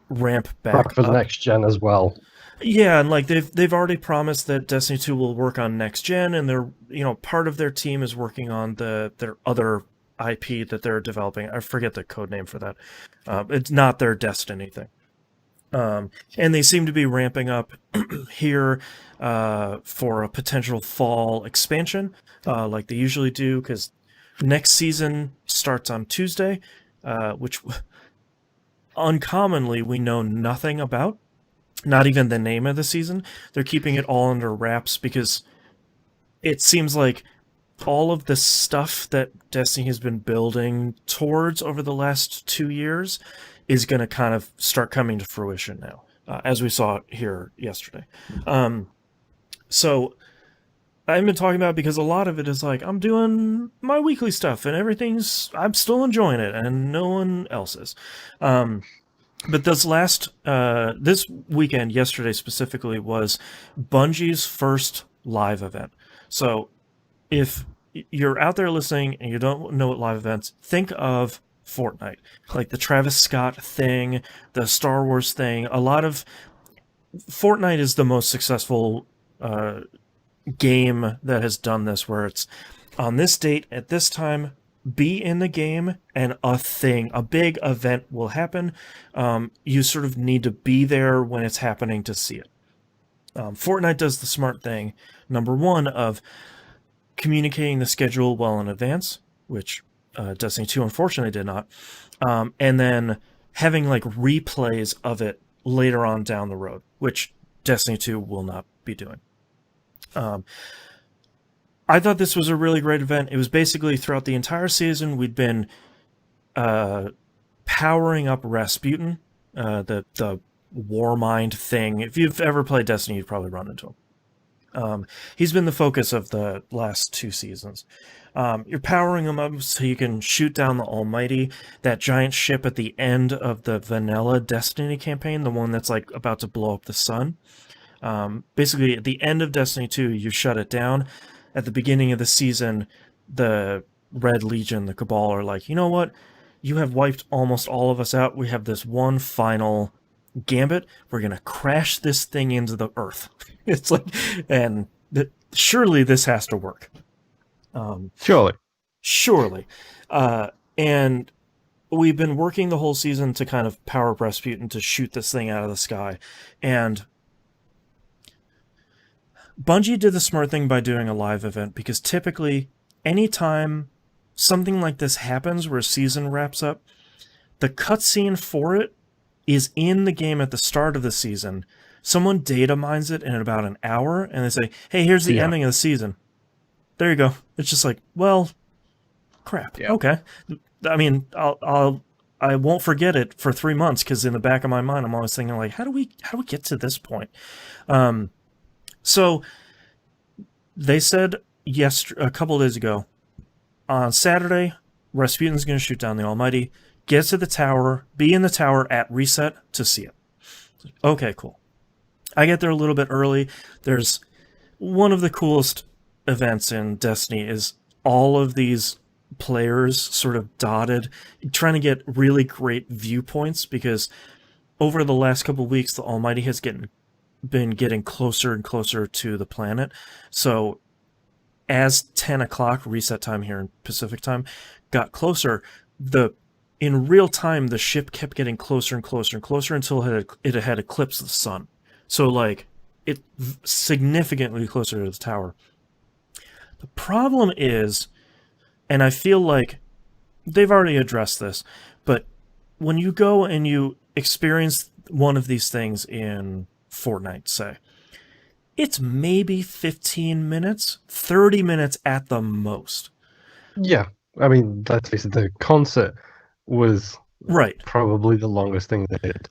ramp back Back for the up. next gen as well. Yeah, and like they've already promised that Destiny 2 will work on next gen, and they're part of their team is working on their other IP that they're developing. I forget the code name for that. It's not their Destiny thing. And they seem to be ramping up here for a potential fall expansion, like they usually do, because next season starts on Tuesday, which uncommonly we know nothing about. Not even the name of the season. They're keeping it all under wraps because it seems like all of the stuff that Destiny has been building towards over the last 2 years is going to kind of start coming to fruition now, as we saw here yesterday. So I've been talking about it because a lot of it is like, I'm doing my weekly stuff and I'm still enjoying it and no one else is. But this weekend, yesterday specifically, was Bungie's first live event. So if you're out there listening and you don't know what live events, think of Fortnite, like the Travis Scott thing, the Star Wars thing. A lot of Fortnite is the most successful game that has done this, where it's on this date at this time, be in the game, and a big event will happen. You sort of need to be there when it's happening to see it. Fortnite does the smart thing, number one, of communicating the schedule well in advance, which Destiny 2 unfortunately did not, and then having like replays of it later on down the road, which Destiny 2 will not be doing. I thought this was a really great event. It was basically throughout the entire season, we'd been powering up Rasputin, the Warmind thing. If you've ever played Destiny, you've probably run into him. He's been the focus of the last 2 seasons. You're powering him up so you can shoot down the Almighty, that giant ship at the end of the vanilla Destiny campaign, the one that's like about to blow up the sun. Basically, at the end of Destiny 2, you shut it down. At the beginning of the season, the Red Legion, the Cabal, are like, you know what? You have wiped almost all of us out. We have this one final gambit. We're going to crash this thing into the earth. It's like, and surely this has to work. Surely. And we've been working the whole season to kind of power up Rasputin to shoot this thing out of the sky. And Bungie did the smart thing by doing a live event, because typically, anytime something like this happens where a season wraps up, the cutscene for it is in the game at the start of the season. Someone data mines it in about an hour, and they say, hey, here's the ending of the season. There you go. It's just like, well, crap. Yeah. Okay. I mean, I won't forget it for 3 months, because in the back of my mind, I'm always thinking, like, how do we get to this point? So they said a couple of days ago, on Saturday, Rasputin's going to shoot down the Almighty, get to the tower, be in the tower at reset to see it. Okay, cool. I get there a little bit early. There's one of the coolest events in Destiny is all of these players sort of dotted, trying to get really great viewpoints, because over the last couple of weeks, the Almighty has been getting closer and closer to the planet. So as 10 o'clock reset time here in Pacific time got closer, in real time the ship kept getting closer and closer and closer until it had eclipsed the sun. So like it significantly closer to the tower. The problem is, and I feel like they've already addressed this, but when you go and you experience one of these things in Fortnite, say, it's maybe 15 minutes, 30 minutes at the most. Yeah, I mean, let's face it, the concert was right, probably the longest thing they did.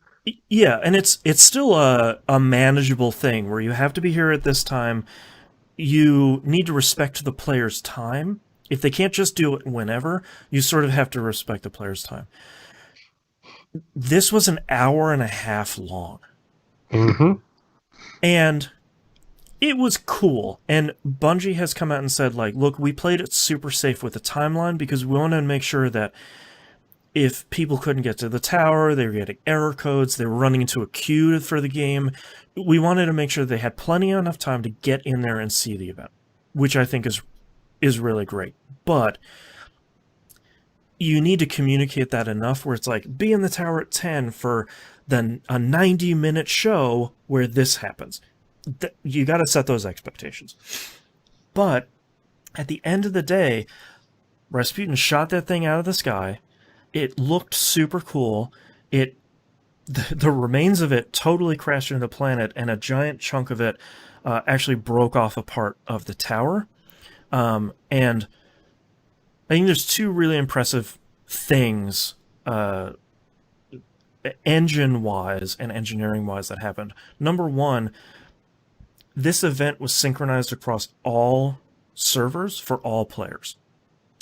Yeah, and it's still a manageable thing where you have to be here at this time. you need to respect the player's time. If they can't just do it whenever, you sort of have to respect the player's time. This was an hour and a half long. Mm-hmm. And it was cool. And Bungie has come out and said, like, look, we played it super safe with the timeline because we wanted to make sure that if people couldn't get to the tower, they were getting error codes, they were running into a queue for the game, we wanted to make sure they had plenty enough time to get in there and see the event, which I think is really great. But you need to communicate that enough where it's like, be in the tower at 10 for then a 90-minute show where this happens. You got to set those expectations. But at the end of the day, Rasputin shot that thing out of the sky. It looked super cool. The remains of it totally crashed into the planet, and a giant chunk of it actually broke off a part of the tower. And I think there's two really impressive things, engine-wise and engineering-wise, that happened. Number one, this event was synchronized across all servers for all players.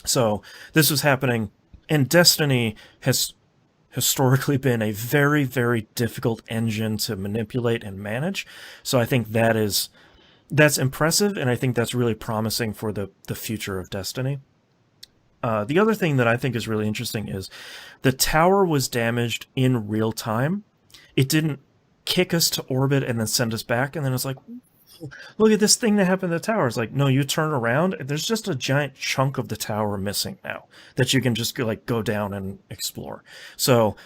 So this was happening, and Destiny has historically been a very, very difficult engine to manipulate and manage. So I think that's impressive, and I think that's really promising for the future of Destiny. The other thing that I think is really interesting is the tower was damaged in real time. It didn't kick us to orbit and then send us back, and then it's like, look at this thing that happened to the tower. It's like, no, you turn around, there's just a giant chunk of the tower missing now that you can just go down and explore. So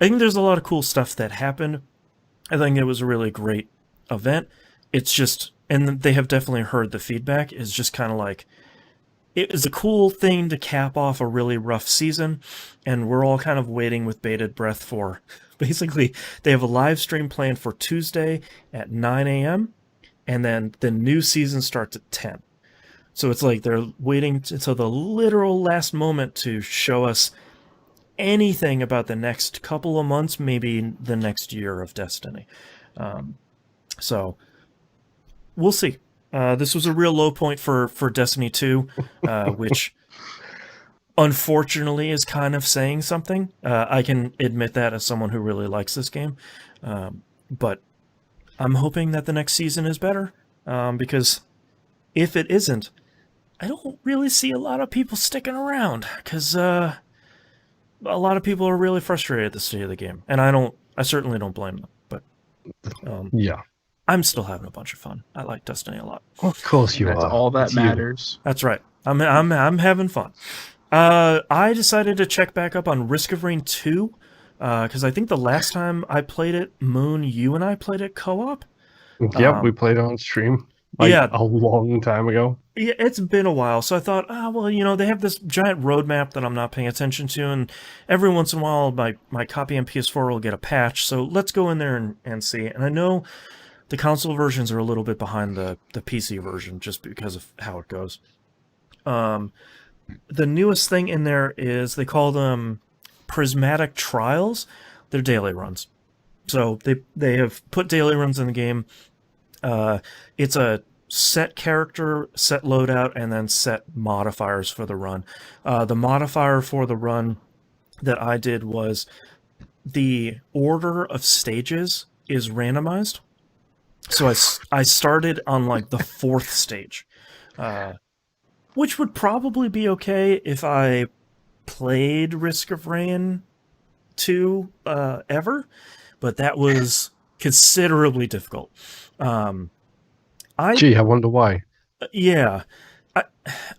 I think there's a lot of cool stuff that happened. I think it was a really great event. It's just, and they have definitely heard the feedback, is just kind of like, it is a cool thing to cap off a really rough season, and we're all kind of waiting with bated breath for, basically, they have a live stream planned for Tuesday at 9 a.m., and then the new season starts at 10. So it's like they're waiting until the literal last moment to show us anything about the next couple of months, maybe the next year of Destiny. So we'll see. This was a real low point for Destiny 2, which unfortunately is kind of saying something. I can admit that as someone who really likes this game. But I'm hoping that the next season is better, because if it isn't, I don't really see a lot of people sticking around, because a lot of people are really frustrated at the state of the game, and I certainly don't blame them. But yeah, I'm still having a bunch of fun. I like Destiny a lot. Of course you are. That's all that It's you. matters. That's right. I'm having fun. I decided to check back up on Risk of Rain 2. Because I think the last time I played it, Moon, you and I played it co-op. Yep, we played on stream a long time ago. Yeah, it's been a while, so I thought, well, they have this giant roadmap that I'm not paying attention to, and every once in a while my copy on PS4 will get a patch, so let's go in there and see. And I know the console versions are a little bit behind the PC version, just because of how it goes. The newest thing in there is, they call them Prismatic Trials. They're daily runs. So they have put daily runs in the game. It's a set character, set loadout, and then set modifiers for the run. The modifier for the run that I did was the order of stages is randomized. So I started on like the 4th stage, which would probably be okay if I played Risk of Rain 2 ever, but that was considerably difficult. I wonder why. Yeah.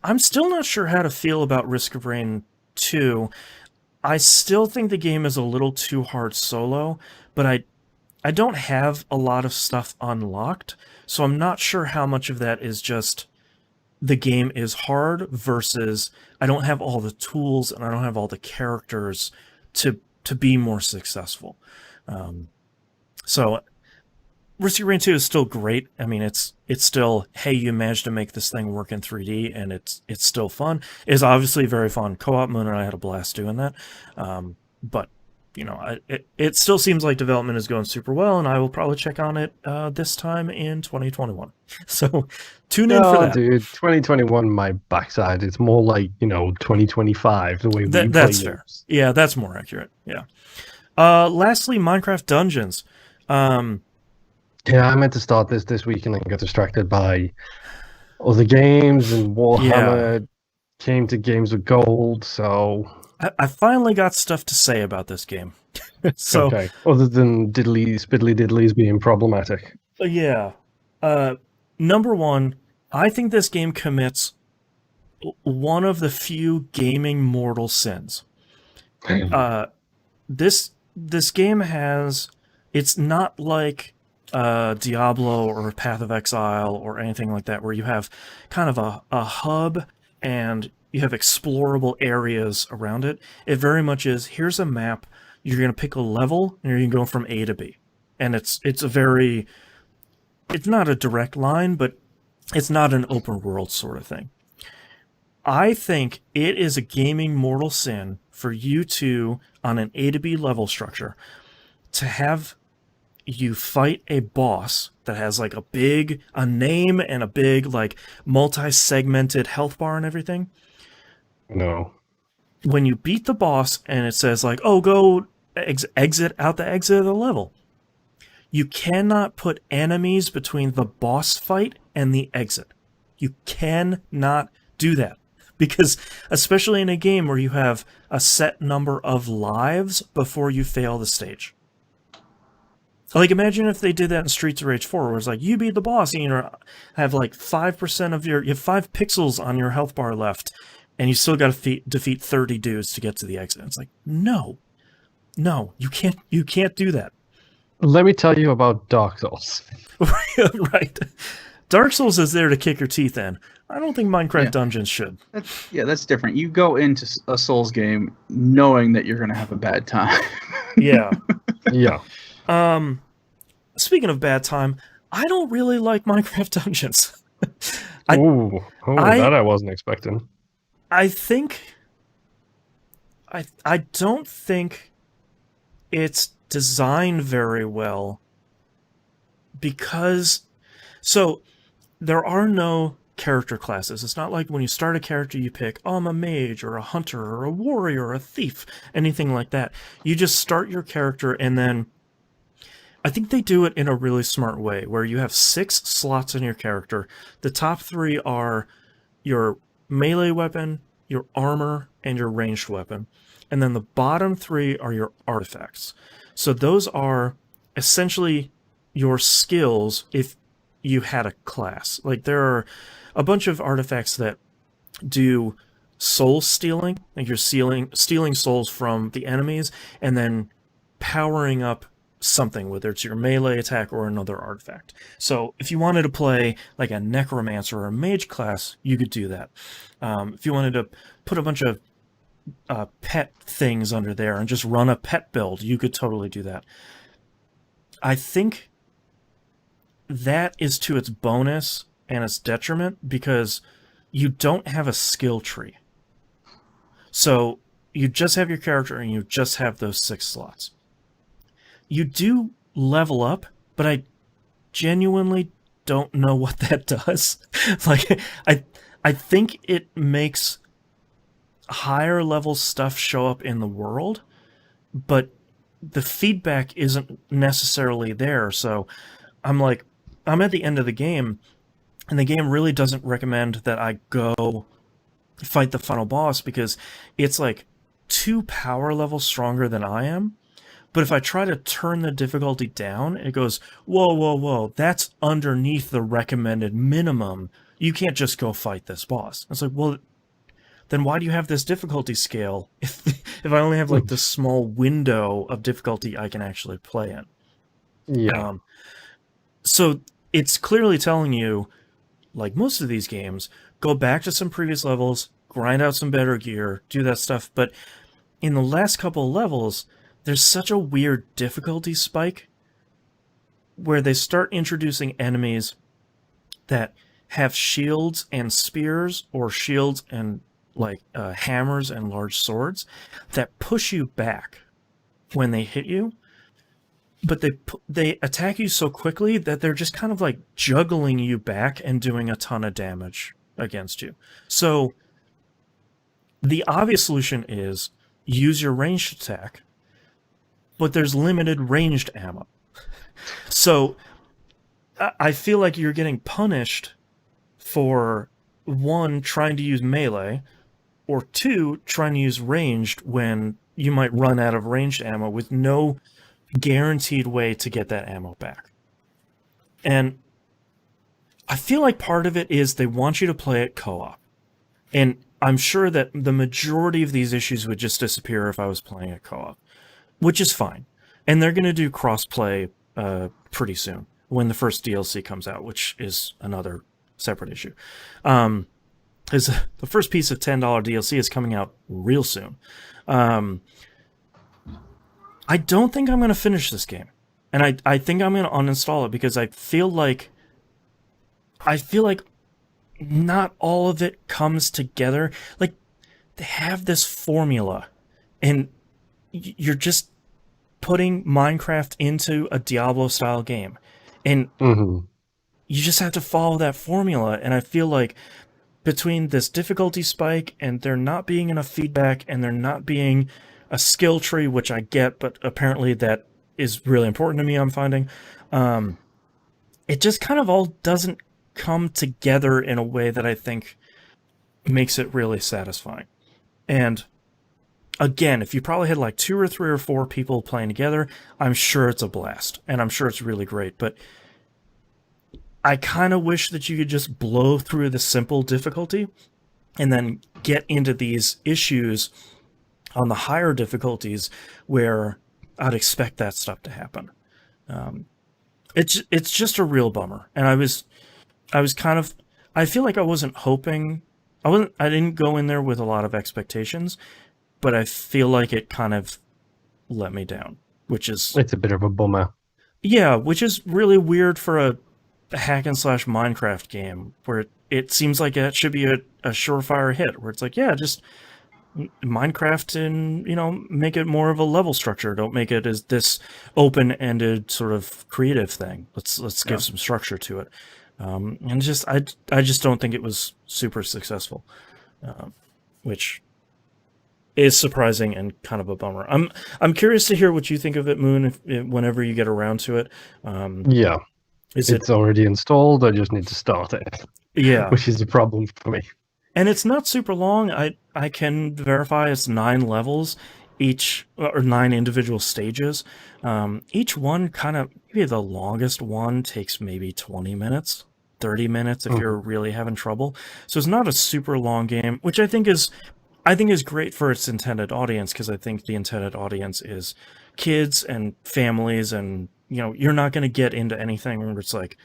I'm still not sure how to feel about Risk of Rain 2. I still think the game is a little too hard solo, but I don't have a lot of stuff unlocked, so I'm not sure how much of that is just the game is hard versus I don't have all the tools and I don't have all the characters to be more successful. So Risk of Rain 2 is still great. I mean, it's still, hey, you managed to make this thing work in 3D, and it's still fun. It's obviously very fun co-op. Moon and I had a blast doing that. But it still seems like development is going super well, and I will probably check on it this time in 2021. So tune in for that. Dude, 2021, my backside. It's more like 2025. The way we play That's fair. games. Yeah, that's more accurate. Yeah. Lastly, Minecraft Dungeons. Yeah, I meant to start this week and then got distracted by other games, and Warhammer came to Games of Gold, so... I finally got stuff to say about this game. So, okay, other than spiddly diddlies being problematic. Yeah. Number one, I think this game commits one of the few gaming mortal sins. This game has... It's not like Diablo or Path of Exile or anything like that, where you have kind of a hub and you have explorable areas around it. It very much is, here's a map, you're going to pick a level, and you're going to go from A to B. And it's not a direct line, but it's not an open world sort of thing. I think it is a gaming mortal sin for you to, on an A to B level structure, to have you fight a boss that has like a name and a big like multi-segmented health bar and everything. No. When you beat the boss and it says like, oh, go exit out the exit of the level, you cannot put enemies between the boss fight and the exit. You cannot do that. Because especially in a game where you have a set number of lives before you fail the stage. Like, imagine if they did that in Streets of Rage 4, where it's like, you beat the boss, and you have like 5% of you have 5 pixels on your health bar left, and you still got to defeat 30 dudes to get to the exit. It's like, no, you can't do that. Let me tell you about Dark Souls. Right. Dark Souls is there to kick your teeth in. I don't think Minecraft Dungeons should. That's different. You go into a Souls game knowing that you're going to have a bad time. Yeah. Yeah. Speaking of bad time, I don't really like Minecraft Dungeons. That I wasn't expecting. I think... I don't think it's designed very well because... So, there are no character classes. It's not like when you start a character you pick, oh, I'm a mage or a hunter or a warrior or a thief, anything like that. You just start your character and then... I think they do it in a really smart way, where you have 6 slots in your character. The top 3 are your melee weapon, your armor, and your ranged weapon. And then the bottom 3 are your artifacts. So those are essentially your skills if you had a class. Like, there are a bunch of artifacts that do soul stealing, like you're stealing souls from the enemies, and then powering up something, whether it's your melee attack or another artifact. So if you wanted to play like a necromancer or a mage class, you could do that. If you wanted to put a bunch of pet things under there and just run a pet build, you could totally do that. I think that is to its bonus and its detriment because you don't have a skill tree. So you just have your character and you just have those 6 slots. You do level up, but I genuinely don't know what that does. Like, I think it makes higher level stuff show up in the world, but the feedback isn't necessarily there. So I'm at the end of the game, and the game really doesn't recommend that I go fight the final boss because it's like 2 power levels stronger than I am. But if I try to turn the difficulty down, it goes, whoa, that's underneath the recommended minimum. You can't just go fight this boss. It's like, well, then why do you have this difficulty scale if I only have like this small window of difficulty I can actually play in? Yeah. So it's clearly telling you, like most of these games, go back to some previous levels, grind out some better gear, do that stuff. But in the last couple of levels, there's such a weird difficulty spike where they start introducing enemies that have shields and spears or shields and like hammers and large swords that push you back. when they hit you, but they attack you so quickly that they're just kind of like juggling you back and doing a ton of damage against you. So the obvious solution is use your ranged attack, but there's limited ranged ammo. So I feel like you're getting punished for, one, trying to use melee, or two, trying to use ranged when you might run out of ranged ammo with no guaranteed way to get that ammo back. And I feel like part of it is they want you to play it co-op. And I'm sure that the majority of these issues would just disappear if I was playing it co-op, which is fine. And they're going to do cross-play pretty soon when the first DLC comes out, which is another separate issue. Is the first piece of $10 DLC is coming out real soon. I don't think I'm going to finish this game. And I think I'm going to uninstall it because I feel like not all of it comes together. Like, they have this formula, and you're just putting Minecraft into a Diablo-style game. And you just have to follow that formula, and I feel like between this difficulty spike and there not being enough feedback and there not being a skill tree, which I get, but apparently that is really important to me, I'm finding, it just kind of all doesn't come together in a way that I think makes it really satisfying. And again, if you probably had like 2 or 3 or 4 people playing together, I'm sure it's a blast, and I'm sure it's really great, but I kind of wish that you could just blow through the simple difficulty and then get into these issues on the higher difficulties where I'd expect that stuff to happen. It's just a real bummer. And I was kind of, I feel like I wasn't hoping, I didn't go in there with a lot of expectations, but I feel like it kind of let me down, it's a bit of a bummer. Yeah, which is really weird for a hack and slash Minecraft game where it seems like it should be a surefire hit, where it's like, yeah, just Minecraft and, make it more of a level structure. Don't make it as this open-ended sort of creative thing. Let's give some structure to it. And just I just don't think it was super successful, which is surprising and kind of a bummer. I'm curious to hear what you think of it, Moon, whenever you get around to it. Yeah. It's already installed. I just need to start it. Yeah. Which is a problem for me. And it's not super long. I can verify it's 9 levels, each, or 9 individual stages. Each one kind of, maybe the longest one takes maybe 20 minutes, 30 minutes if you're really having trouble. So it's not a super long game, which I think is great for its intended audience, because I think the intended audience is kids and families, and you're not going to get into anything where it's like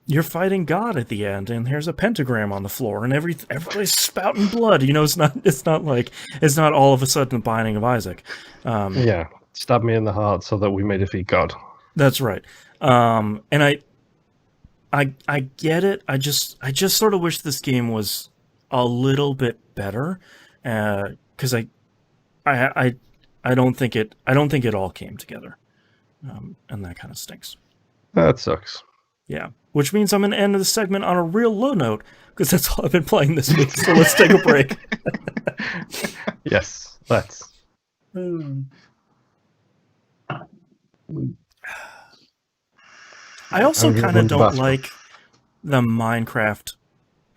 you're fighting God at the end and there's a pentagram on the floor and everybody's spouting blood. It's not all of a sudden the Binding of Isaac. Yeah, stab me in the heart so that we may defeat God. That's right. And I get it. I just sort of wish this game was a little bit better, because I don't think it all came together, and that kind of stinks. That sucks. Yeah, which means I'm going to end the segment on a real low note, because that's all I've been playing this week. So let's take a break. Yes, let's. I also kind of don't like the Minecraft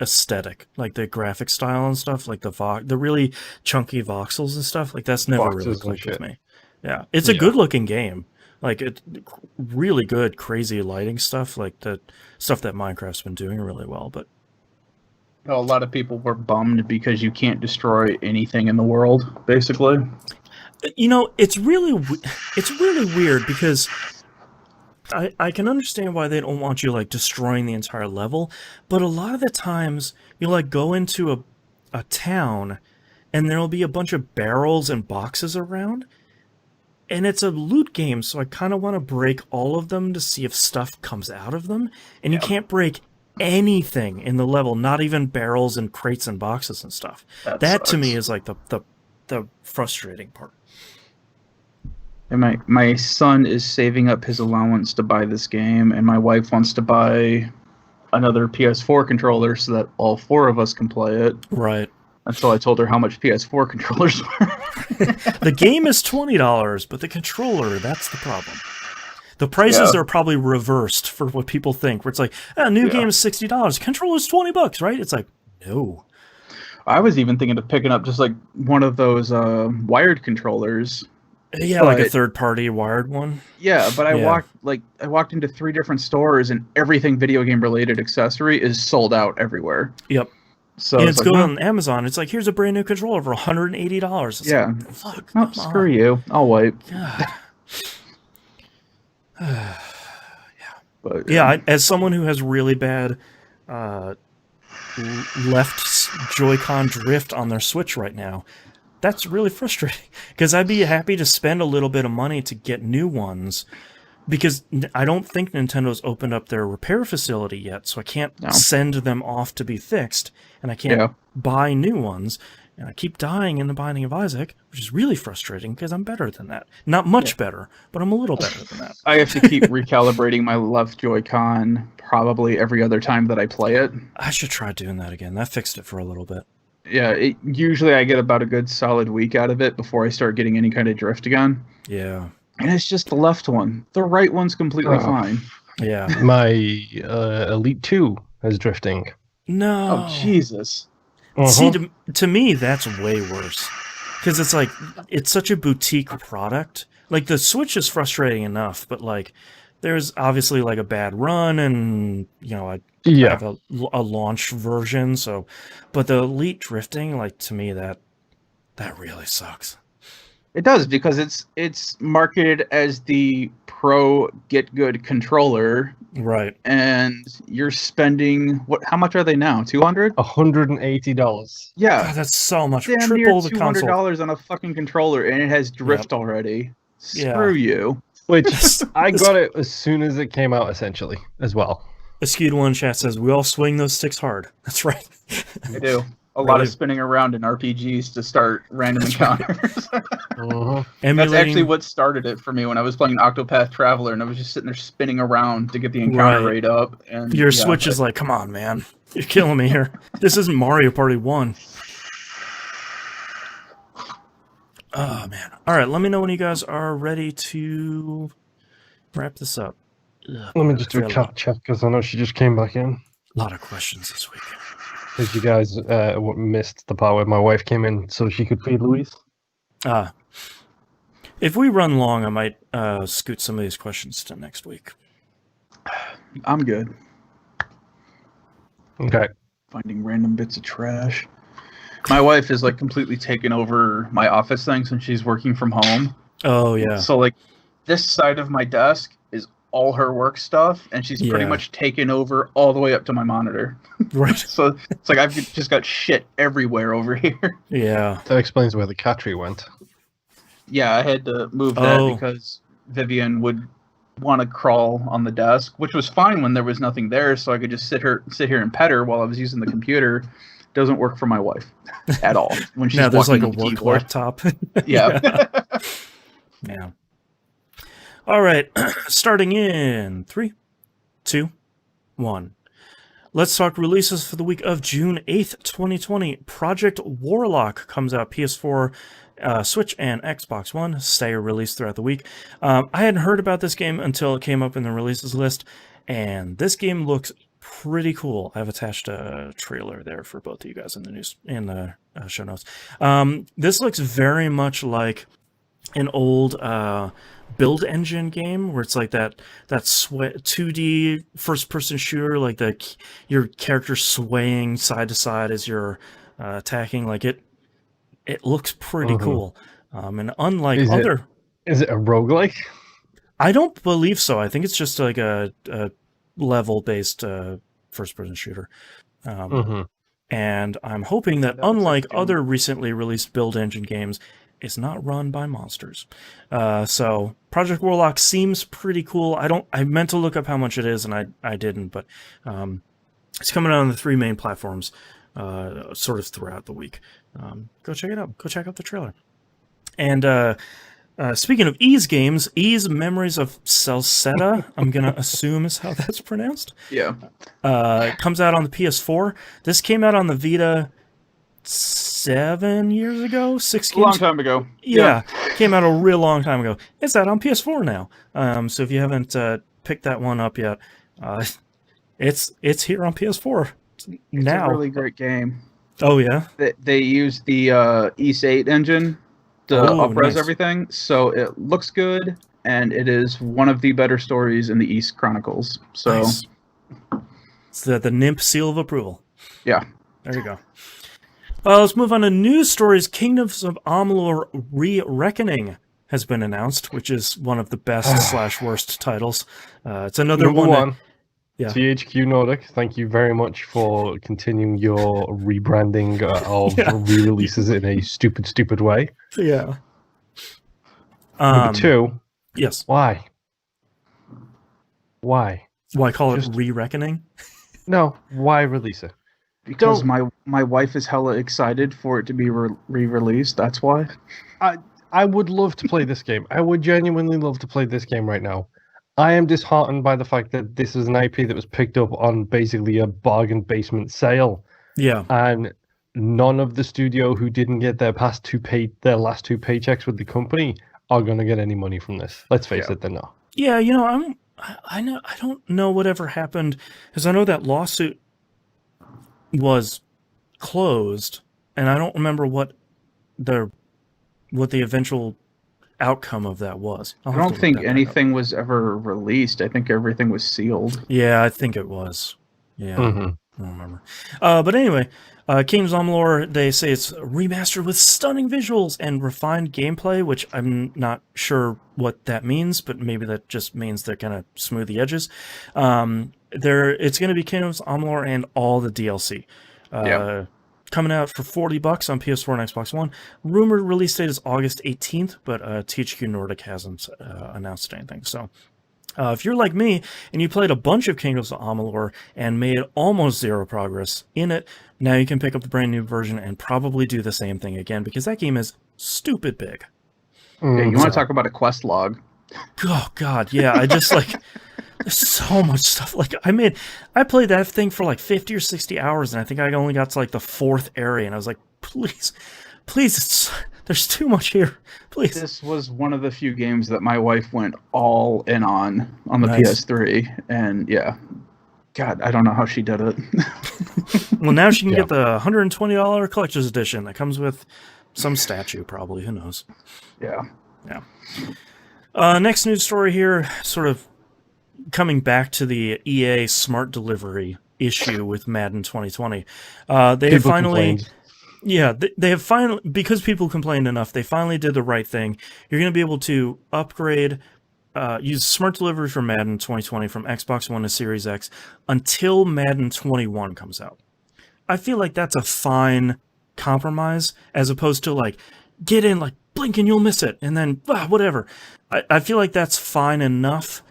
aesthetic, like the graphic style and stuff, like the really chunky voxels and stuff. Like, that's never really clicked with me. Yeah, it's a good looking game. Like, it really good, crazy lighting stuff, like the stuff that Minecraft's been doing really well. But a lot of people were bummed because you can't destroy anything in the world, basically. It's really weird, because I can understand why they don't want you, like, destroying the entire level, but a lot of the times you, like, go into a town and there'll be a bunch of barrels and boxes around, and it's a loot game, so I kind of want to break all of them to see if stuff comes out of them, and you can't break anything in the level, not even barrels and crates and boxes and stuff. That to me is, like, the frustrating part. And my son is saving up his allowance to buy this game, and my wife wants to buy another PS4 controller so that all four of us can play it. Right. Until I told her how much PS4 controllers were. The game is $20, but the controller, that's the problem. The prices are probably reversed for what people think, where it's like, new game is $60, controller's $20, right? It's like, no. I was even thinking of picking up just like one of those wired controllers. Yeah, like a third-party wired one. Yeah, but I walked into 3 different stores, and everything video game related accessory is sold out everywhere. Yep. So and it's going on Amazon. It's like, here's a brand new controller for $180. It's yeah. Like, fuck. Oh, screw you. I'll wait. God. Yeah. But, yeah, as someone who has really bad left Joy-Con drift on their Switch right now, that's really frustrating. Because I'd be happy to spend a little bit of money to get new ones, because I don't think Nintendo's opened up their repair facility yet, so I can't send them off to be fixed, and I can't buy new ones. And I keep dying in the Binding of Isaac, which is really frustrating because I'm better than that. Not much better, but I'm a little better than that. I have to keep recalibrating my left Joy-Con probably every other time that I play it. I should try doing that again. That fixed it for a little bit. Yeah, usually I get about a good solid week out of it before I start getting any kind of drift again. Yeah. And it's just the left one. The right one's completely fine. Yeah. My Elite 2 is drifting. No. Oh, Jesus. See, to me, that's way worse. Because it's like, it's such a boutique product. Like, the Switch is frustrating enough, but, like, there's obviously, like, a bad run, and, you know, I have a launch version, so... But the Elite drifting, like, to me, that really sucks. It does, because it's marketed as the pro get good controller. Right. And you're spending how much are they now? $200? $180. Yeah. God, that's so much. Damn Triple near the console. $200 on a fucking controller, and it has drift already. Screw you. Which I got it as soon as it came out, essentially, as well. Skewed One chat says, we all swing those sticks hard. That's right. I do. A lot of spinning around in RPGs to start random encounters. That's actually what started it for me when I was playing Octopath Traveler, and I was just sitting there spinning around to get the encounter rate up. And your Switch is like, come on, man. You're killing me here. This isn't Mario Party 1. Oh, man. All right, let me know when you guys are ready to wrap this up. Let me just do a cat check, because I know she just came back in. A lot of questions this week. Did you guys missed the part where my wife came in so she could feed Louise? If we run long, I might scoot some of these questions to next week. I'm good. Okay. Finding random bits of trash. My wife is like completely taken over my office things when she's working from home. Oh, yeah. So like this side of my desk is all her work stuff, and she's pretty much taken over all the way up to my monitor. Right. So it's like I've just got shit everywhere over here. Yeah. That explains where the cat tree went. Yeah, I had to move that because Vivian would want to crawl on the desk, which was fine when there was nothing there, so I could just sit here and pet her while I was using the computer. Doesn't work for my wife at all. When she's there's like a the work keyboard. laptop. Yeah. Yeah. All right. Starting in 3, 2, 1. Let's talk releases for the week of June 8th, 2020. Project Warlock comes out PS4, Switch, and Xbox One. Staggered release throughout the week. I hadn't heard about this game until it came up in the releases list, and this game looks pretty cool. I've attached a trailer there for both of you guys in the show notes. This looks very much like an old build engine game where it's like that 2D first person shooter, like your character swaying side to side as you're attacking. Like it looks pretty cool. And unlike Is it a roguelike? I don't believe so. I think it's just like a level based first person shooter. And I'm hoping that unlike other recently released build engine games, it's not run by monsters. So Project Warlock seems pretty cool. I meant to look up how much it is, and I didn't, but it's coming out on the 3 main platforms sort of throughout the week. Go check it out. Go check out the trailer. And Speaking of Ys games, Ys Memories of Celceta, I'm going to assume is how that's pronounced. Yeah. Comes out on the PS4. This came out on the Vita 7 years ago? 6 games? A long time ago. Yeah, came out a real long time ago. It's out on PS4 now. So if you haven't picked that one up yet, it's here on PS4 now. It's a really great game. Oh, yeah? They use the Ys 8 engine to up-res everything, so it looks good, and it is one of the better stories in the Ys Chronicles. So, nice. It's the NIMP seal of approval. Yeah. There you go. Let's move on to news stories. Kingdoms of Amalur Re-Reckoning has been announced, which is one of the best / worst titles. It's another Number one. Yeah. THQ Nordic, thank you very much for continuing your rebranding of re-releases in a stupid way. Yeah. Number two. Yes. Why? Why call it Re-Reckoning? No, why release it? Because my wife is hella excited for it to be re-released. That's why. I would love to play this game. I would genuinely love to play this game right now. I am disheartened by the fact that this is an IP that was picked up on basically a bargain basement sale. Yeah. And none of the studio who didn't get their last two paychecks with the company are going to get any money from this. Let's face it, they're not. Yeah, I don't know whatever happened, because I know that lawsuit was closed, and I don't remember what the eventual outcome of that was. I don't think anything was ever released. I think everything was sealed. Yeah, I think it was. Yeah, Mm-hmm. I don't remember. But anyway, Kingdoms of Amalur, they say it's remastered with stunning visuals and refined gameplay, which I'm not sure what that means, but maybe that just means they're going to smooth the edges. It's going to be Kingdoms of Amalur and all the DLC. Coming out for $40 on PS4 and Xbox One. Rumored release date is August 18th, but THQ Nordic hasn't announced anything. So if you're like me and you played a bunch of Kingdoms of Amalur and made almost zero progress in it, now you can pick up the brand new version and probably do the same thing again, because that game is stupid big. Yeah, you want to talk about a quest log? Oh, God, yeah. I just there's so much stuff. I played that thing for 50 or 60 hours, and I think I only got to the 4th area, and I was like, please, there's too much here. Please. This was one of the few games that my wife went all in on the Nice. PS3, and yeah. God, I don't know how she did it. Well, now she can get the $120 collector's edition that comes with some statue, probably. Who knows? Yeah. Next news story here, sort of coming back to the EA smart delivery issue with Madden 2020. They have finally... complained. Yeah, they have finally... Because people complained enough, they finally did the right thing. You're going to be able to upgrade... use smart delivery for Madden 2020 from Xbox One to Series X until Madden 21 comes out. I feel like that's a fine compromise, as opposed to get in, blink and you'll miss it, and then whatever. I feel like that's fine enough,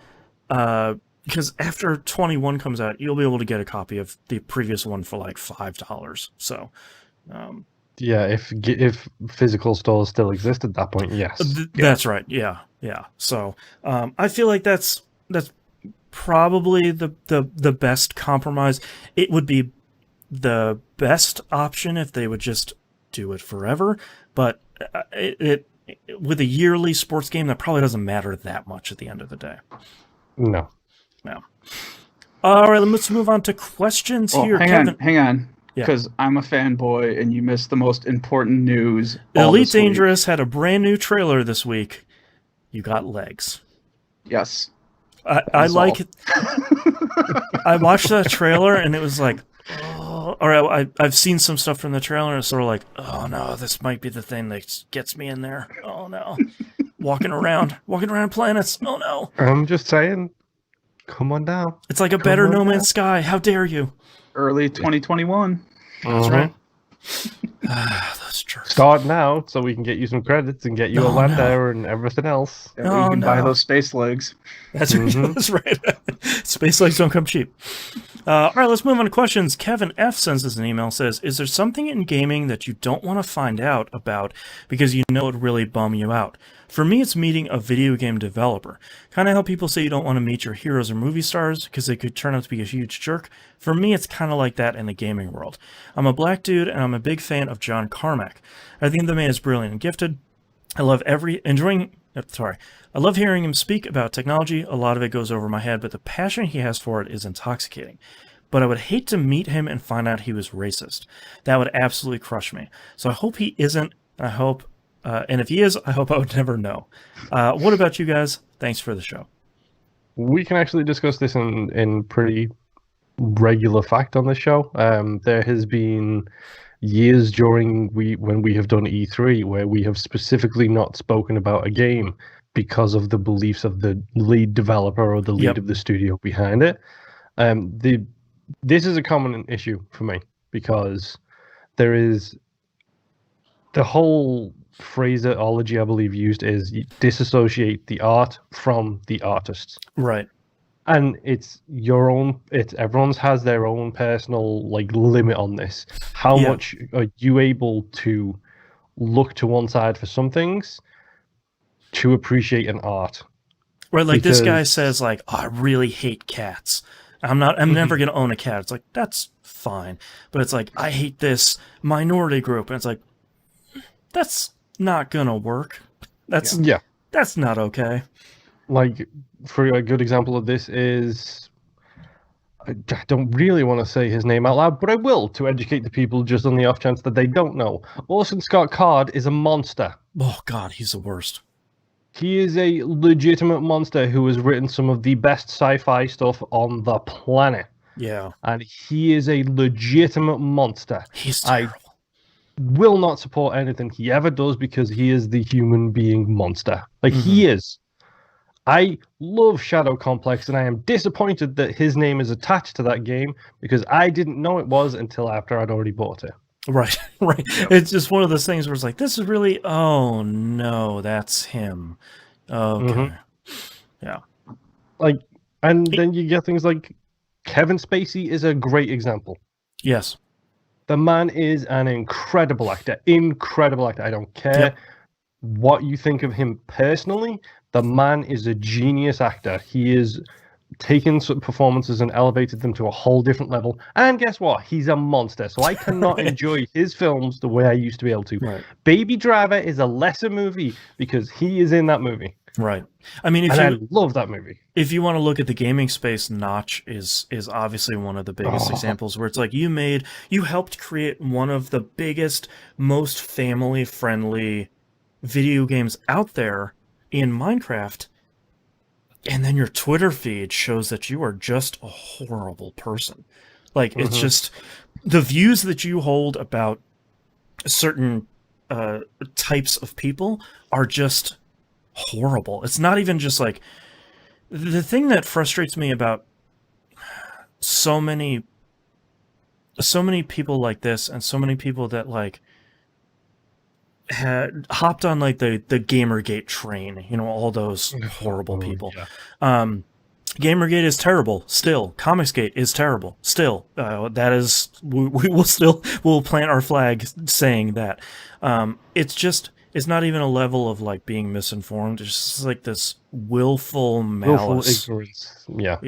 because after 21 comes out, you'll be able to get a copy of the previous one for $5. So, yeah, if physical stores still exist at that point, yes. That's right. Yeah. So, I feel like that's probably the best compromise. It would be the best option if they would just do it forever, but it with a yearly sports game, that probably doesn't matter that much at the end of the day. No. All right, let's move on to questions here. Hang on. Yeah. Because I'm a fanboy and you missed the most important news. Elite Dangerous had a brand new trailer this week. You got legs. Yes. I like it. I watched that trailer and it was like, oh, all right, I've seen some stuff from the trailer and it's sort of like, oh no, this might be the thing that gets me in there. Oh no. Walking around planets. Oh no. I'm just saying, come on down. It's like a better No Man's Sky. How dare you? Early 2021. That's right. Those jerks. Start now so we can get you some credits and get you a lander and everything else. And we can buy those space legs. That's right. Space legs don't come cheap. All right, let's move on to questions. Kevin F. sends us an email, says, is there something in gaming that you don't want to find out about because you know it would really bum you out? For me, it's meeting a video game developer. Kind of how people say you don't want to meet your heroes or movie stars because they could turn out to be a huge jerk. For me, it's kind of like that in the gaming world. I'm a black dude, and I'm a big fan of John Carmack. I think the man is brilliant and gifted. I love I love hearing him speak about technology. A lot of it goes over my head, but the passion he has for it is intoxicating. But I would hate to meet him and find out he was racist. That would absolutely crush me. So I hope he isn't. And if he is, I hope I would never know. What about you guys? Thanks for the show. We can actually discuss this in pretty regular fact on the show. There has been years during when we have done E3 where we have specifically not spoken about a game because of the beliefs of the lead developer or the lead of the studio behind it. This is a common issue for me because there is the whole phraseology I believe used is disassociate the art from the artists. Right. And it's your own. Everyone's has their own personal limit on this. How much are you able to look to one side for some things to appreciate an art? Right, this guy says oh, I really hate cats. I'm never gonna own a cat. It's that's fine, but it's I hate this minority group, and it's that's not gonna work. That's not okay. For a good example of this is, I don't really want to say his name out loud, but I will to educate the people just on the off chance that they don't know. Orson Scott Card is a monster. Oh, God, he's the worst. He is a legitimate monster who has written some of the best sci-fi stuff on the planet. Yeah. And he is a legitimate monster. He's terrible. I will not support anything he ever does because he is the human being monster. He is. I love Shadow Complex, and I am disappointed that his name is attached to that game because I didn't know it was until after I'd already bought it. Right, right. Yep. It's just one of those things where it's this is really, oh no, that's him. Okay. Yeah. Then you get things like Kevin Spacey is a great example. Yes. The man is an incredible actor. Incredible actor. I don't care what you think of him personally. The man is a genius actor. He is taken performances and elevated them to a whole different level. And guess what? He's a monster. So I cannot enjoy his films the way I used to be able to. Right. Baby Driver is a lesser movie because he is in that movie. Right. I mean, I love that movie. If you want to look at the gaming space, Notch is obviously one of the biggest examples where it's you helped create one of the biggest, most family-friendly video games out there in Minecraft, and then your Twitter feed shows that you are just a horrible person. It's just the views that you hold about certain types of people are just horrible. It's not even just the thing that frustrates me about so many people like this and so many people that had hopped on the Gamergate train, all those horrible people. Yeah. Gamergate is terrible still. Comicsgate is terrible still. That is we'll plant our flag saying that. It's not even a level of being misinformed. It's just this willful malice. Willful ignorance. Yeah.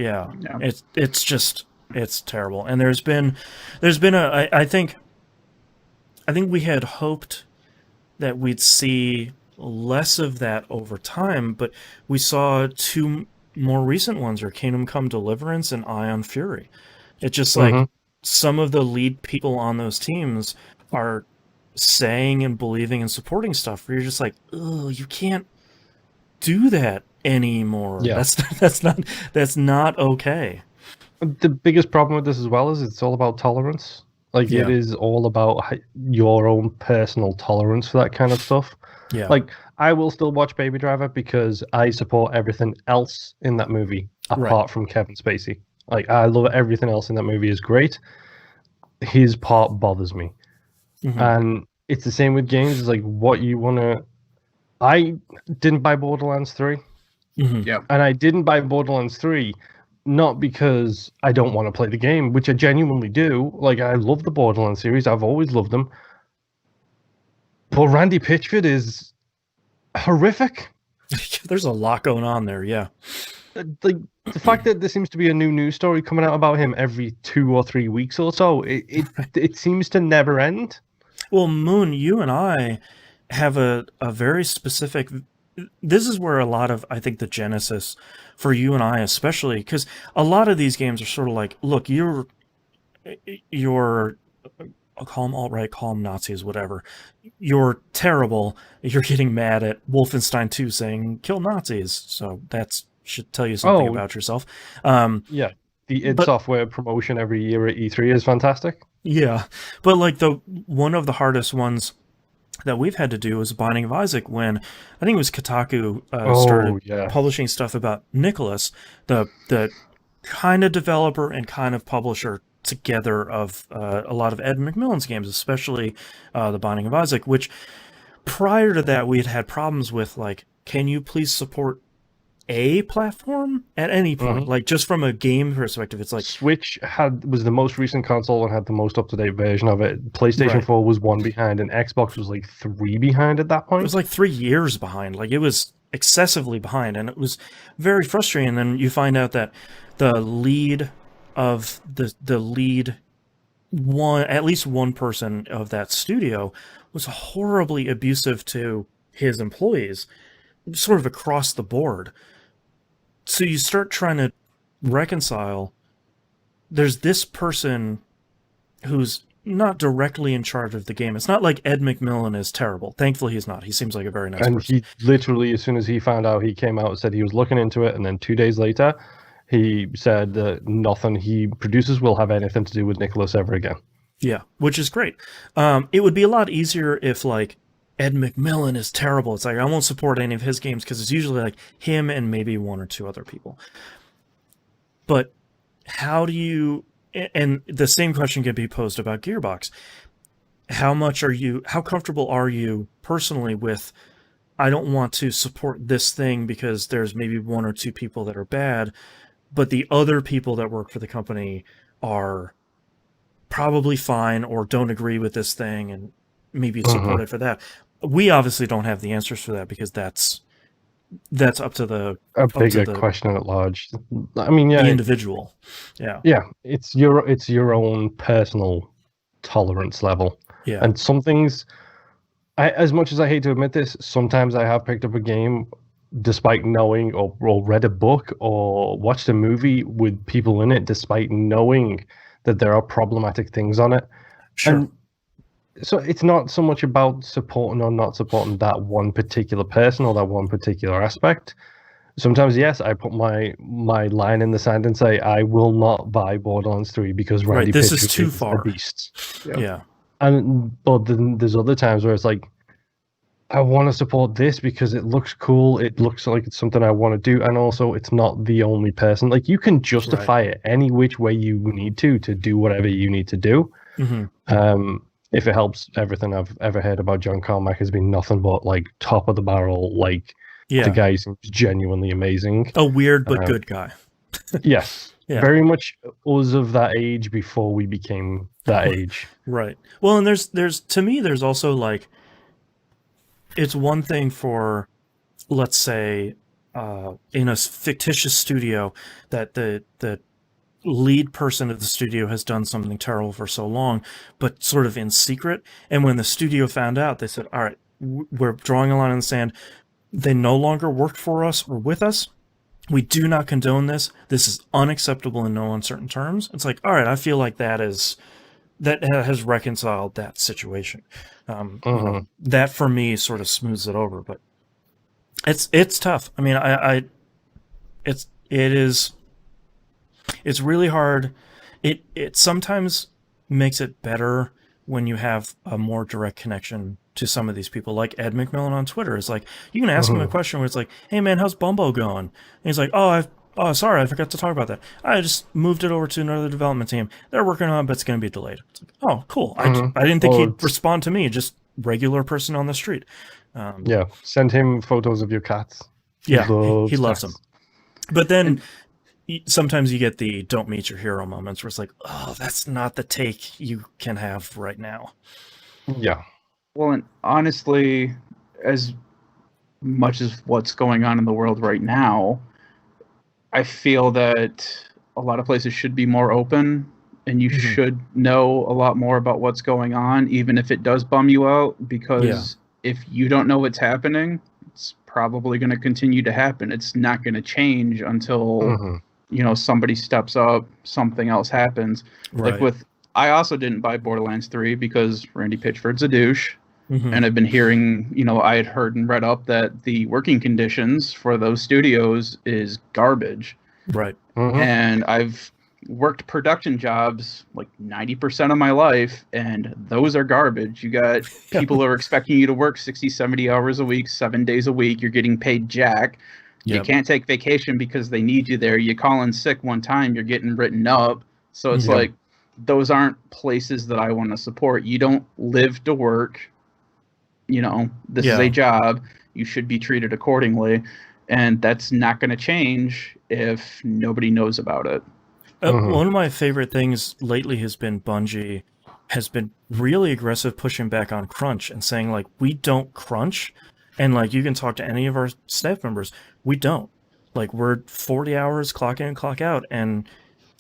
It's terrible. And there's been I think we had hoped that we'd see less of that over time, but we saw two more recent ones are Kingdom Come Deliverance and Ion Fury. It's just some of the lead people on those teams are saying and believing and supporting stuff where you're just oh, you can't do that anymore. Yeah. That's not okay. The biggest problem with this as well is it's all about tolerance. It is all about your own personal tolerance for that kind of stuff. Yeah. I will still watch Baby Driver because I support everything else in that movie apart from Kevin Spacey. I love everything else in that movie is great. His part bothers me. Mm-hmm. And it's the same with games. It's what you want to... I didn't buy Borderlands 3. Mm-hmm. Yeah. And I didn't buy Borderlands 3 not because I don't want to play the game, which I genuinely do. Like, I love the Borderlands series. I've always loved them. But Randy Pitchford is horrific. There's a lot going on there, yeah. Like, the fact that there seems to be a new news story coming out about him every 2 or 3 weeks or so, it seems to never end. Well, Moon, you and I have a very specific... This is where a lot of, I think, the genesis for you and I especially, because a lot of these games are sort of like, look, you're I'll call them alt-right, call them Nazis, whatever. You're terrible. You're getting mad at Wolfenstein 2 saying, kill Nazis. So that should tell you something about yourself. Yeah. The id Software promotion every year at E3 is fantastic. Yeah. But like one of the hardest ones that we've had to do is Binding of Isaac, when I think it was Kotaku started publishing stuff about Nicholas, the kind of developer and kind of publisher together of a lot of Ed McMillan's games, especially the Binding of Isaac, which prior to that we had problems with, like, can you please support a platform at any point? Like, just from a game perspective, it's like Switch was the most recent console and had the most up-to-date version of it. PlayStation 4 was 1 behind, and Xbox was like 3 behind at that point. It was like 3 years behind. Like, it was excessively behind, and it was very frustrating. And then you find out that the lead of the lead one, at least one person of that studio, was horribly abusive to his employees, sort of across the board. So you start trying to reconcile, there's this person who's not directly in charge of the game. It's not like Ed McMillan is terrible. Thankfully, he's not. He seems like a very nice person. And he literally, as soon as he found out, he came out and said he was looking into it, and then 2 days later, he said that nothing he produces will have anything to do with Nicholas ever again. Yeah, which is great. It would be a lot easier if, like, Ed McMillan is terrible. It's like, I won't support any of his games, because it's usually like him and maybe 1 or 2 other people. But how do you... And the same question can be posed about Gearbox. How comfortable are you personally with, I don't want to support this thing because there's maybe 1 or 2 people that are bad, but the other people that work for the company are probably fine or don't agree with this thing and maybe support it for that? We obviously don't have the answers for that, because that's up to the question at large. I mean, the individual. Yeah, it's your own personal tolerance level. Yeah, and some things, as much as I hate to admit this, sometimes I have picked up a game despite knowing, or read a book or watched a movie with people in it, despite knowing that there are problematic things on it. Sure. And so it's not so much about supporting or not supporting that one particular person or that one particular aspect. Sometimes, yes, I put my line in the sand and say, I will not buy Borderlands 3 because Randy this Pitchford is too far. a beast. Yeah. But then there's other times where it's like, I want to support this because it looks cool. It looks like it's something I want to do. And also, it's not the only person. Like, you can justify it any which way you need to do whatever you need to do. If it helps, everything I've ever heard about John Carmack has been nothing but, like, top of the barrel. Like, the guy seems genuinely amazing. A weird but good guy. Yes. Yeah. Very much us of that age before we became that age. Right. Well, and there's to me, there's also, like, it's one thing for, let's say, in a fictitious studio, that the lead person of the studio has done something terrible for so long, but sort of in secret. And when the studio found out, they said, all right, we're drawing a line in the sand. They no longer work for us or with us. We do not condone this. This is unacceptable in no uncertain terms. It's like, all right, I feel like that has reconciled that situation. You know, that for me sort of smooths it over, but it's tough. I mean, it's really hard. It sometimes makes it better when you have a more direct connection to some of these people, like Ed McMillan on Twitter. It's like, you can ask him a question where it's like, hey man, how's Bumbo going? And he's like, oh, sorry, I forgot to talk about that. I just moved it over to another development team. They're working on it, but it's going to be delayed. It's like, oh, cool. I didn't think he'd respond to me, just regular person on the street. Send him photos of your cats. Yeah, he loves them. But then sometimes you get the don't meet your hero moments where it's like, oh, that's not the take you can have right now. Yeah. Well, and honestly, as much as what's going on in the world right now, I feel that a lot of places should be more open, and you should know a lot more about what's going on, even if it does bum you out, because if you don't know what's happening, it's probably going to continue to happen. It's not going to change until somebody steps up, something else happens. Right. Like I also didn't buy Borderlands 3 because Randy Pitchford's a douche. And I've been hearing, I had heard and read up that the working conditions for those studios is garbage. Right. And I've worked production jobs like 90% of my life, and those are garbage. You got people who are expecting you to work 60, 70 hours a week, 7 days a week. You're getting paid jack. You can't take vacation because they need you there. You call in sick one time, you're getting written up. So it's like, those aren't places that I want to support. You don't live to work. This is a job. You should be treated accordingly. And that's not going to change if nobody knows about it. One of my favorite things lately has been Bungie has been really aggressive pushing back on crunch and saying, like, we don't crunch. And, like, you can talk to any of our staff members. We don't. Like, we're 40 hours, clock in, clock out. And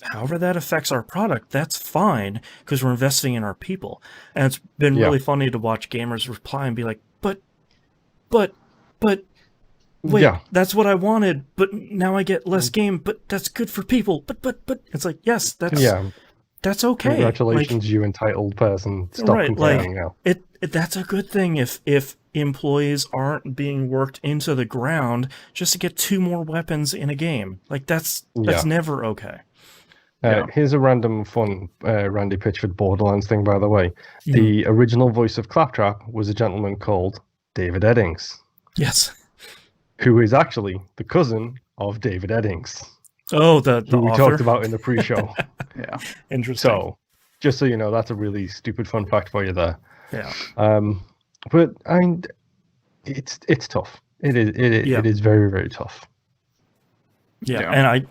however that affects our product, that's fine, because we're investing in our people. And it's been really funny to watch gamers reply and be like, but, wait, that's what I wanted, but now I get less game, but that's good for people. But, it's like, yes, that's okay. Congratulations, you entitled person. Stop complaining now. That's a good thing if employees aren't being worked into the ground just to get 2 more weapons in a game. Like, that's never okay. Here's a random fun Randy Pitchford Borderlands thing, by the way. The original voice of Claptrap was a gentleman called David Eddings. Yes. Who is actually the cousin of David Eddings. Oh, the who we author? Talked about in the pre-show. Interesting. So, just so you know, that's a really stupid fun fact for you there. Yeah. But I mean, it's tough. It is very, very tough. Yeah, and I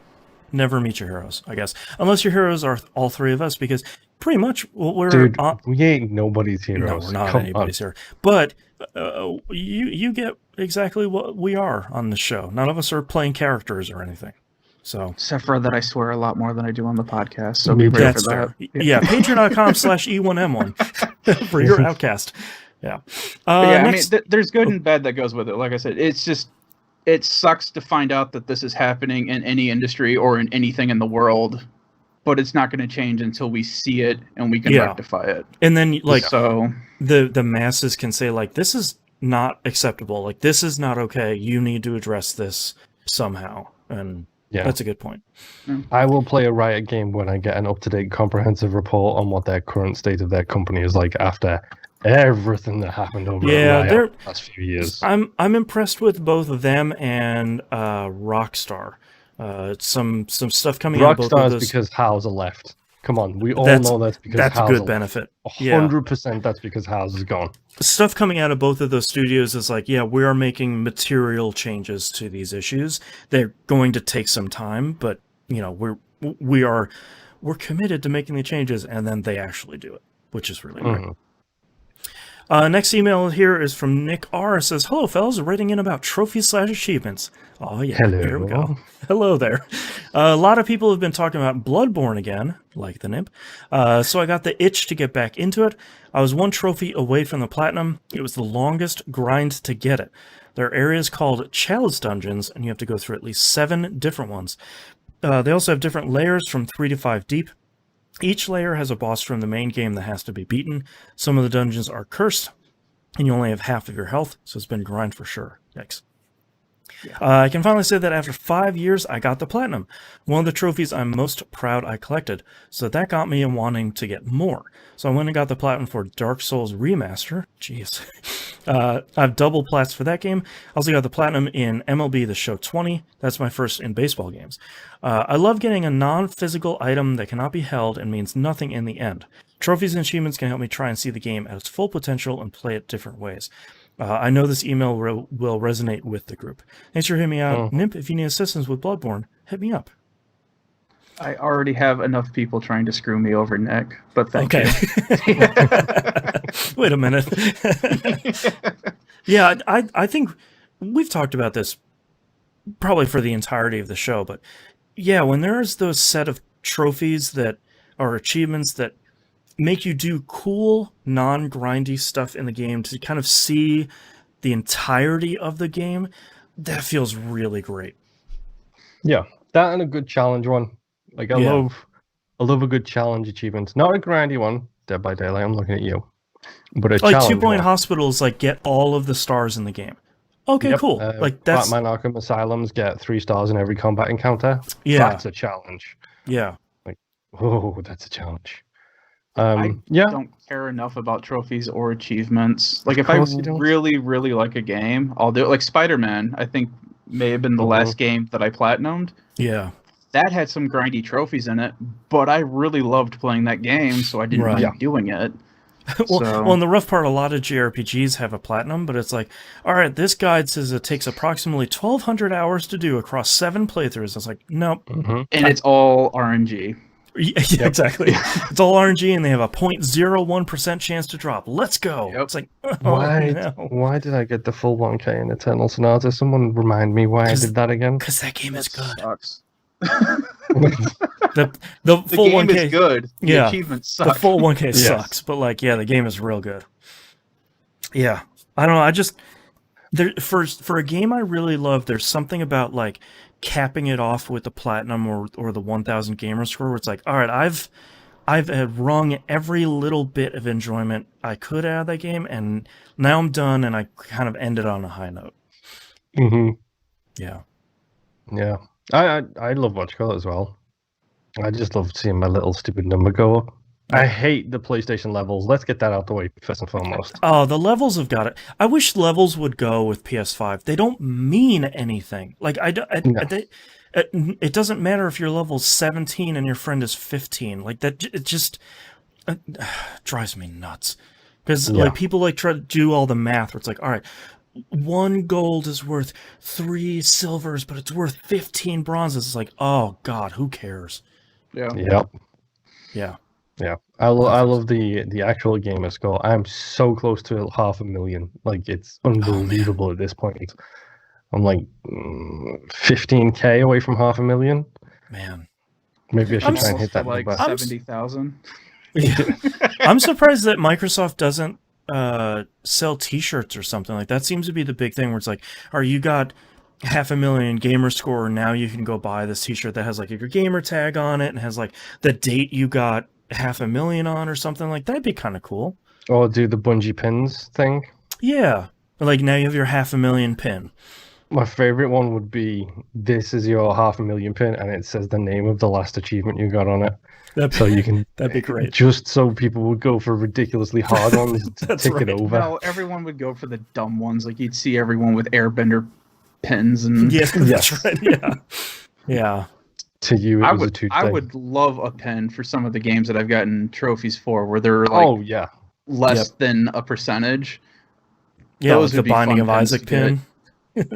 never meet your heroes, I guess. Unless your heroes are all 3 of us, because pretty much we're... Dude, we ain't nobody's heroes. No, we're not anybody's hero. But you get exactly what we are on the show. None of us are playing characters or anything. So, except for that I swear a lot more than I do on the podcast. So be ready for that. Yeah, patreon.com/E1M1 for your outcast. Yeah. Next... I mean, there's good and bad that goes with it. Like I said, it's just... It sucks to find out that this is happening in any industry or in anything in the world, but it's not going to change until we see it and we can rectify it. And then, like, so the masses can say, like, this is not acceptable. Like, this is not okay. You need to address this somehow. And that's a good point. I will play a Riot game when I get an up-to-date comprehensive report on what their current state of their company is like after everything that happened over the last few years. I'm impressed with both of them and Rockstar. Some stuff coming out of both of those. Rockstar's because Hauser left. Come on, we all know that's because that's Hauser a good benefit. 100% that's because Hauser's gone. Stuff coming out of both of those studios is like, we are making material changes to these issues. They're going to take some time, but we're committed to making the changes, and then they actually do it, which is really great. Next email here is from Nick R. It says, hello, fellas, writing in about trophies/achievements. Oh, yeah, hello. Here we go. Hello there. A lot of people have been talking about Bloodborne again, like the Nimp. So I got the itch to get back into it. I was 1 trophy away from the platinum. It was the longest grind to get it. There are areas called Chalice Dungeons, and you have to go through at least 7 different ones. They also have different layers from 3 to 5 deep. Each layer has a boss from the main game that has to be beaten. Some of the dungeons are cursed, and you only have half of your health, so it's been grind for sure. Yikes. I can finally say that after 5 years, I got the platinum. One of the trophies I'm most proud I collected, so that got me in wanting to get more. So I went and got the platinum for Dark Souls Remaster. Jeez. I've double plats for that game. I also got the platinum in MLB The Show 20. That's my first in baseball games. I love getting a non-physical item that cannot be held and means nothing in the end. Trophies and achievements can help me try and see the game at its full potential and play it different ways. I know this email will resonate with the group. Thanks for hearing me out. Nimp, if you need assistance with Bloodborne, hit me up. I already have enough people trying to screw me over, Nick. But thank Okay. you. Wait a minute. Yeah, I think we've talked about this probably for the entirety of the show, but yeah, when there's those set of trophies that are achievements that make you do cool, non-grindy stuff in the game to kind of see the entirety of the game, that feels really great. Yeah, that and a good challenge one. Like I Yeah. love a good challenge achievement. Not a grindy one, Dead by Daylight. I'm looking at you, but a Like 2 challenge Point one. Hospitals, like get all of the stars in the game. Okay, Yep. cool. Like that's Batman Arkham Asylums get 3 stars in every combat encounter. Yeah. That's a challenge. Yeah. Like, oh, that's a challenge. I Yeah. don't care enough about trophies or achievements. Like, Of if I course you don't. really, really like a game, I'll do it. Like Spider-Man, I think may have been the last game that I platinumed. Yeah. That had some grindy trophies in it, but I really loved playing that game, so I didn't Right. mind doing it. Well, and the rough part, a lot of JRPGs have a platinum, but it's like, all right, this guide says it takes approximately 1,200 hours to do across 7 playthroughs. It's like, nope. Mhm. And it's all RNG. Yeah, exactly. It's all RNG, and they have a 0.01% chance to drop. Let's go. Yep. It's like, oh, Why did I get the full 1K in Eternal Sonata? Someone remind me why I did that again. Because that game is good. Sucks. The The full game 1K is good. The Yeah. achievements The suck. full 1K Yes. sucks, but like, yeah, the game is real good. Yeah, I don't know. I just for a game I really love, there's something about like capping it off with the platinum or the 1,000 gamer score, where it's like, all right, I've wrung every little bit of enjoyment I could out of that game, and now I'm done, and I kind of ended on a high note. Mm-hmm. Yeah. Yeah. I love Watch Call as well. I just love seeing my little stupid number go up. I hate the PlayStation levels. Let's get that out the way first and foremost. Oh, the levels have got it. I wish levels would go with PS5. They don't mean anything. Like it doesn't matter if you're level 17 and your friend is 15. Like that, it just drives me nuts. Because like people like try to do all the math. Where it's like, all right, 1 gold is worth 3 silvers, but it's worth 15 bronzes. It's like, oh god, who cares? Yeah. Yep. Yeah. Yeah. I love the actual gamer score. I'm so close to 500,000. Like it's unbelievable at this point. I'm like 15K away from 500,000. Man. Maybe I should try and hit that like number. 70,000. I'm surprised that Microsoft doesn't sell T-shirts or something. Like that seems to be the big thing where it's like, you got 500,000 gamer score, now you can go buy this T-shirt that has like your gamer tag on it and has like the date you got 500,000 on or something. Like that'd be kind of cool. Or do the Bungie pins thing. Yeah, like now you have your 500,000 pin. My favorite one would be, this is your 500,000 pin, and it says the name of the last achievement you got on it. So you can. That'd be great. Just so people would go for ridiculously hard ones to That's tick right. it over. No, everyone would go for the dumb ones. Like you'd see everyone with airbender pins and Yeah, that's right. Yeah, yeah. To you, it was a Tuesday. I would love a pin for some of the games that I've gotten trophies for, where they're like less than a percentage. Yeah, Those like would the be Binding fun of pins Isaac to pin.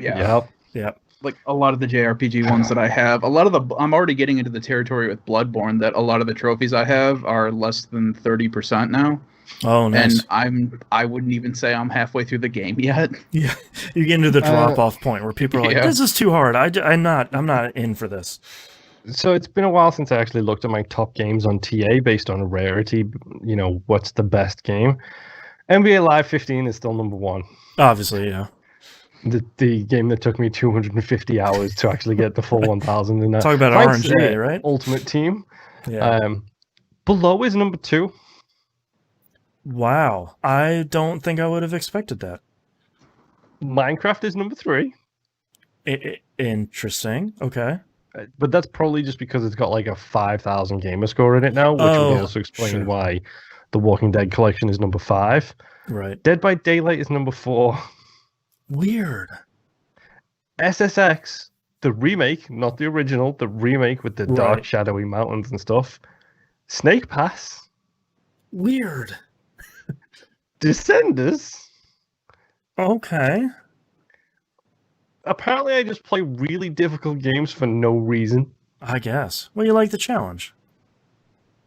Yeah. Yep. Like a lot of the JRPG ones that I have, I'm already getting into the territory with Bloodborne that a lot of the trophies I have are less than 30% now. Oh, nice. And I wouldn't even say I'm halfway through the game yet. Yeah, you get into the drop-off point where people are like, "This is too hard. I'm not in for this." So it's been a while since I actually looked at my top games on TA based on rarity. You know, what's the best game? NBA Live 15 is still number 1. Obviously, yeah. The game that took me 250 hours to actually get the full 1,000 in that. Talk about RNG, right? Ultimate Team. Yeah. Below is number 2. Wow, I don't think I would have expected that. Minecraft is number 3. Interesting. Okay. But that's probably just because it's got like a 5,000 gamer score in it now, which would also explain why the Walking Dead collection is number 5. Right. Dead by Daylight is number 4. Weird. SSX, the remake, not the original, the remake with the dark, shadowy mountains and stuff. Snake Pass. Weird. Descenders. Okay. Apparently, I just play really difficult games for no reason. I guess. Well, you like the challenge.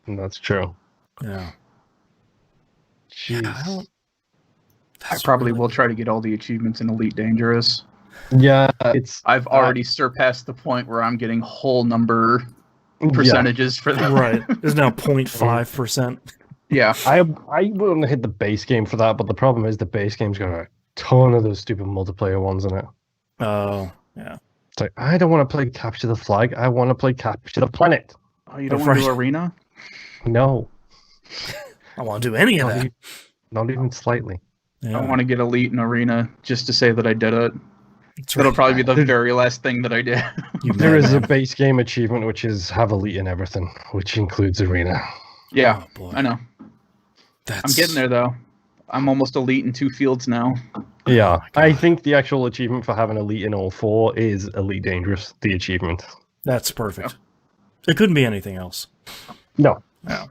That's true. Yeah. Jeez. I probably will try to get all the achievements in Elite Dangerous. Yeah, I've already surpassed the point where I'm getting whole number percentages for that. Right. It's now 0.5%. Yeah. I wouldn't hit the base game for that, but the problem is the base game's got a ton of those stupid multiplayer ones in it. Oh, yeah. It's like, I don't want to play Capture the Flag. I want to play Capture the Planet. Oh, you don't want to do Arena? No. I want to do any of that. Not even slightly. Yeah. I want to get Elite and Arena just to say that I did it. That'll probably be the very last thing that I did. There is a base game achievement which is have Elite in everything, which includes Arena. Yeah, I know. I'm getting there, though. I'm almost Elite in 2 fields now. Yeah, I think the actual achievement for having Elite in all 4 is Elite Dangerous, the achievement. That's perfect. It couldn't be anything else. No. Yeah.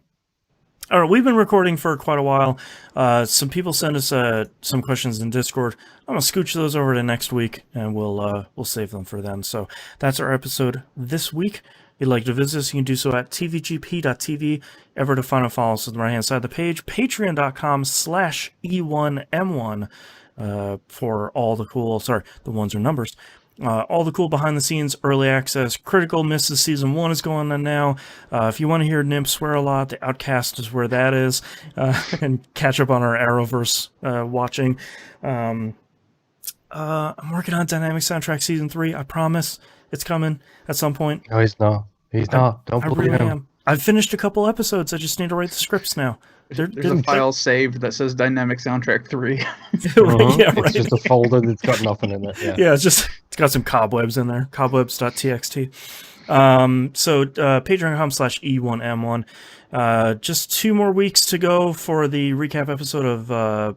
All right, we've been recording for quite a while. Some people sent us some questions in Discord. I'm gonna scooch those over to next week, and we'll save them for then. So that's our episode this week. If you'd like to visit us, you can do so at tvgp.tv. Ever to find and follow us on the right-hand side of the page. Patreon.com/E1M1 for all the cool. Sorry, the ones are numbers. All the cool behind-the-scenes, early access, Critical Misses Season 1 is going on now. If you want to hear Nimp swear a lot, The Outcast is where that is. And catch up on our Arrowverse watching. I'm working on Dynamic Soundtrack Season 3, I promise. It's coming at some point. No, he's not. He's not. Don't believe him. I've finished a couple episodes. I just need to write the scripts now. There's a file saved that says Dynamic Soundtrack 3. Yeah, It's just a folder that's got nothing in it. Yeah, it's got some cobwebs in there. Cobwebs.txt. So patreon.com/E1M1. Just 2 more weeks to go for the recap episode of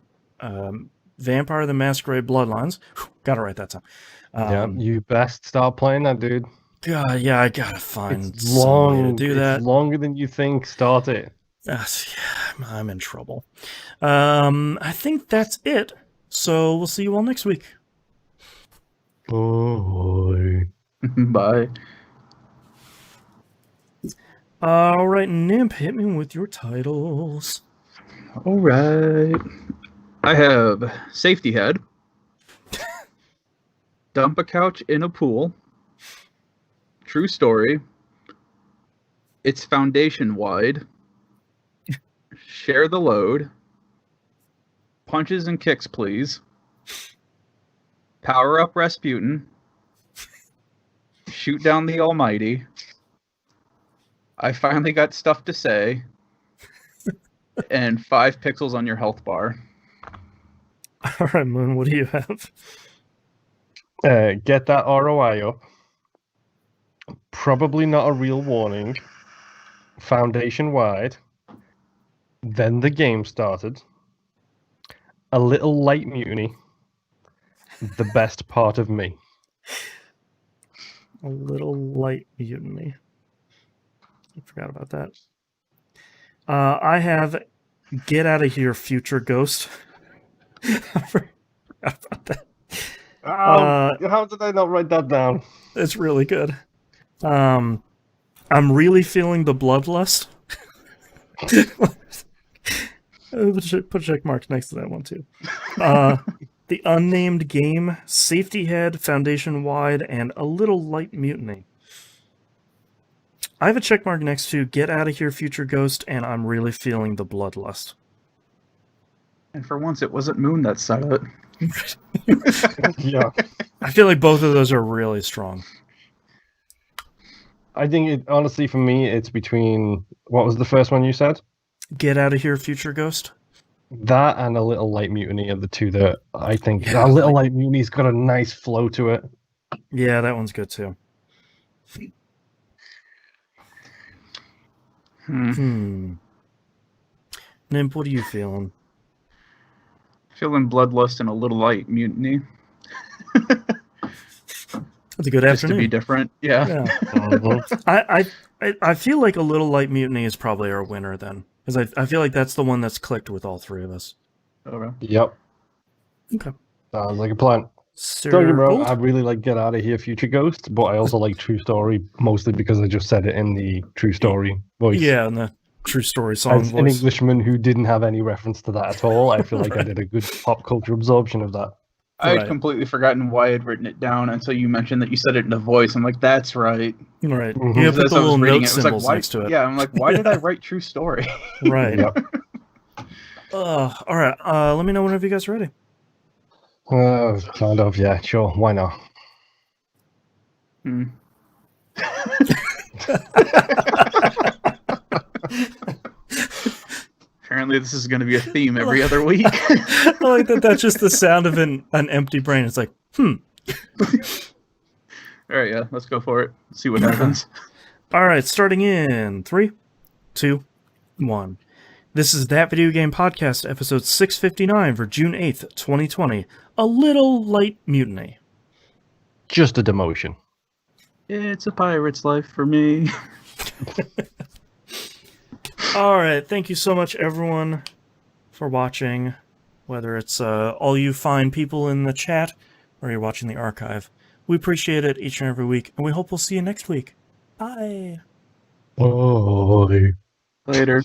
Vampire the Masquerade Bloodlines. Gotta write that down. Yeah, you best start playing that, dude. God, yeah, I gotta find it's long some way to do that. It's longer than you think. Start it. Yeah, I'm in trouble. I think that's it. So we'll see you all next week. Bye. Bye. All right, Nimp, hit me with your titles. All right. I have Safety Head. Dump a Couch in a Pool. True Story. It's Foundation Wide. Share the Load. Punches and Kicks, Please. Power Up Rasputin. Shoot Down the Almighty. I Finally Got Stuff to Say. And 5 pixels on your health bar. All right, Moon, what do you have? Get that ROI up. Probably not a real warning. Foundation wide. Then the game started. A little light mutiny. The best part of me. A little light mutiny. I forgot about that. I have Get Out of Here, Future Ghost. I forgot about that. How did I not write that down? It's really good. I'm really feeling the bloodlust. Put a check mark next to that one too. The Unnamed Game, Safety Head, Foundation Wide, and A Little Light Mutiny. I have a check mark next to Get Out of Here, Future Ghost, and I'm really feeling the bloodlust. And for once, it wasn't Moon that said it. Yeah. I feel like both of those are really strong. I think it honestly for me it's between what was the first one you said? Get Out of Here, Future Ghost. That and A Little Light Mutiny are the two that I think A Little Light Mutiny's got a nice flow to it. Yeah, that one's good too. Nimp, what are you feeling? Feeling bloodlust and A Little Light Mutiny. That's a good Just afternoon. to be different, yeah. I feel like A Little Light Mutiny is probably our winner then, because I feel like that's the one that's clicked with all 3 of us. Okay. Yep. Okay. Sounds like a plan. Don't get me wrong, Circled? I really like Get Out of Here, Future Ghost, but I also like True Story, mostly because I just said it in the True Story voice. Yeah, and the True Story song As an voice. Englishman who didn't have any reference to that at all, I feel like I Right. did a good pop culture absorption of that. I had Right. completely forgotten why I'd written it down until you mentioned that you said it in a voice. I'm like, that's right. Right. Mhm. Yeah, Because put as the I was little reading note it, it was like, symbols why? next to it. Yeah, I'm like, why did I Yeah. write True Story? Right. Yep. All right. Let me know whenever you guys are ready. Kind of, yeah, sure, why not? Hmm. Apparently, this is going to be a theme every other week. I like that. That's just the sound of an empty brain. It's like, All right, yeah, let's go for it. See what happens. All right, starting in 3, 2, 1. This is That Video Game Podcast, episode 659 for June 8th, 2020. A little light mutiny. Just a demotion. It's a pirate's life for me. All right, thank you so much, everyone, for watching. Whether it's all you fine people in the chat or you're watching the archive. We appreciate it each and every week, and we hope we'll see you next week. Bye. Bye. Later.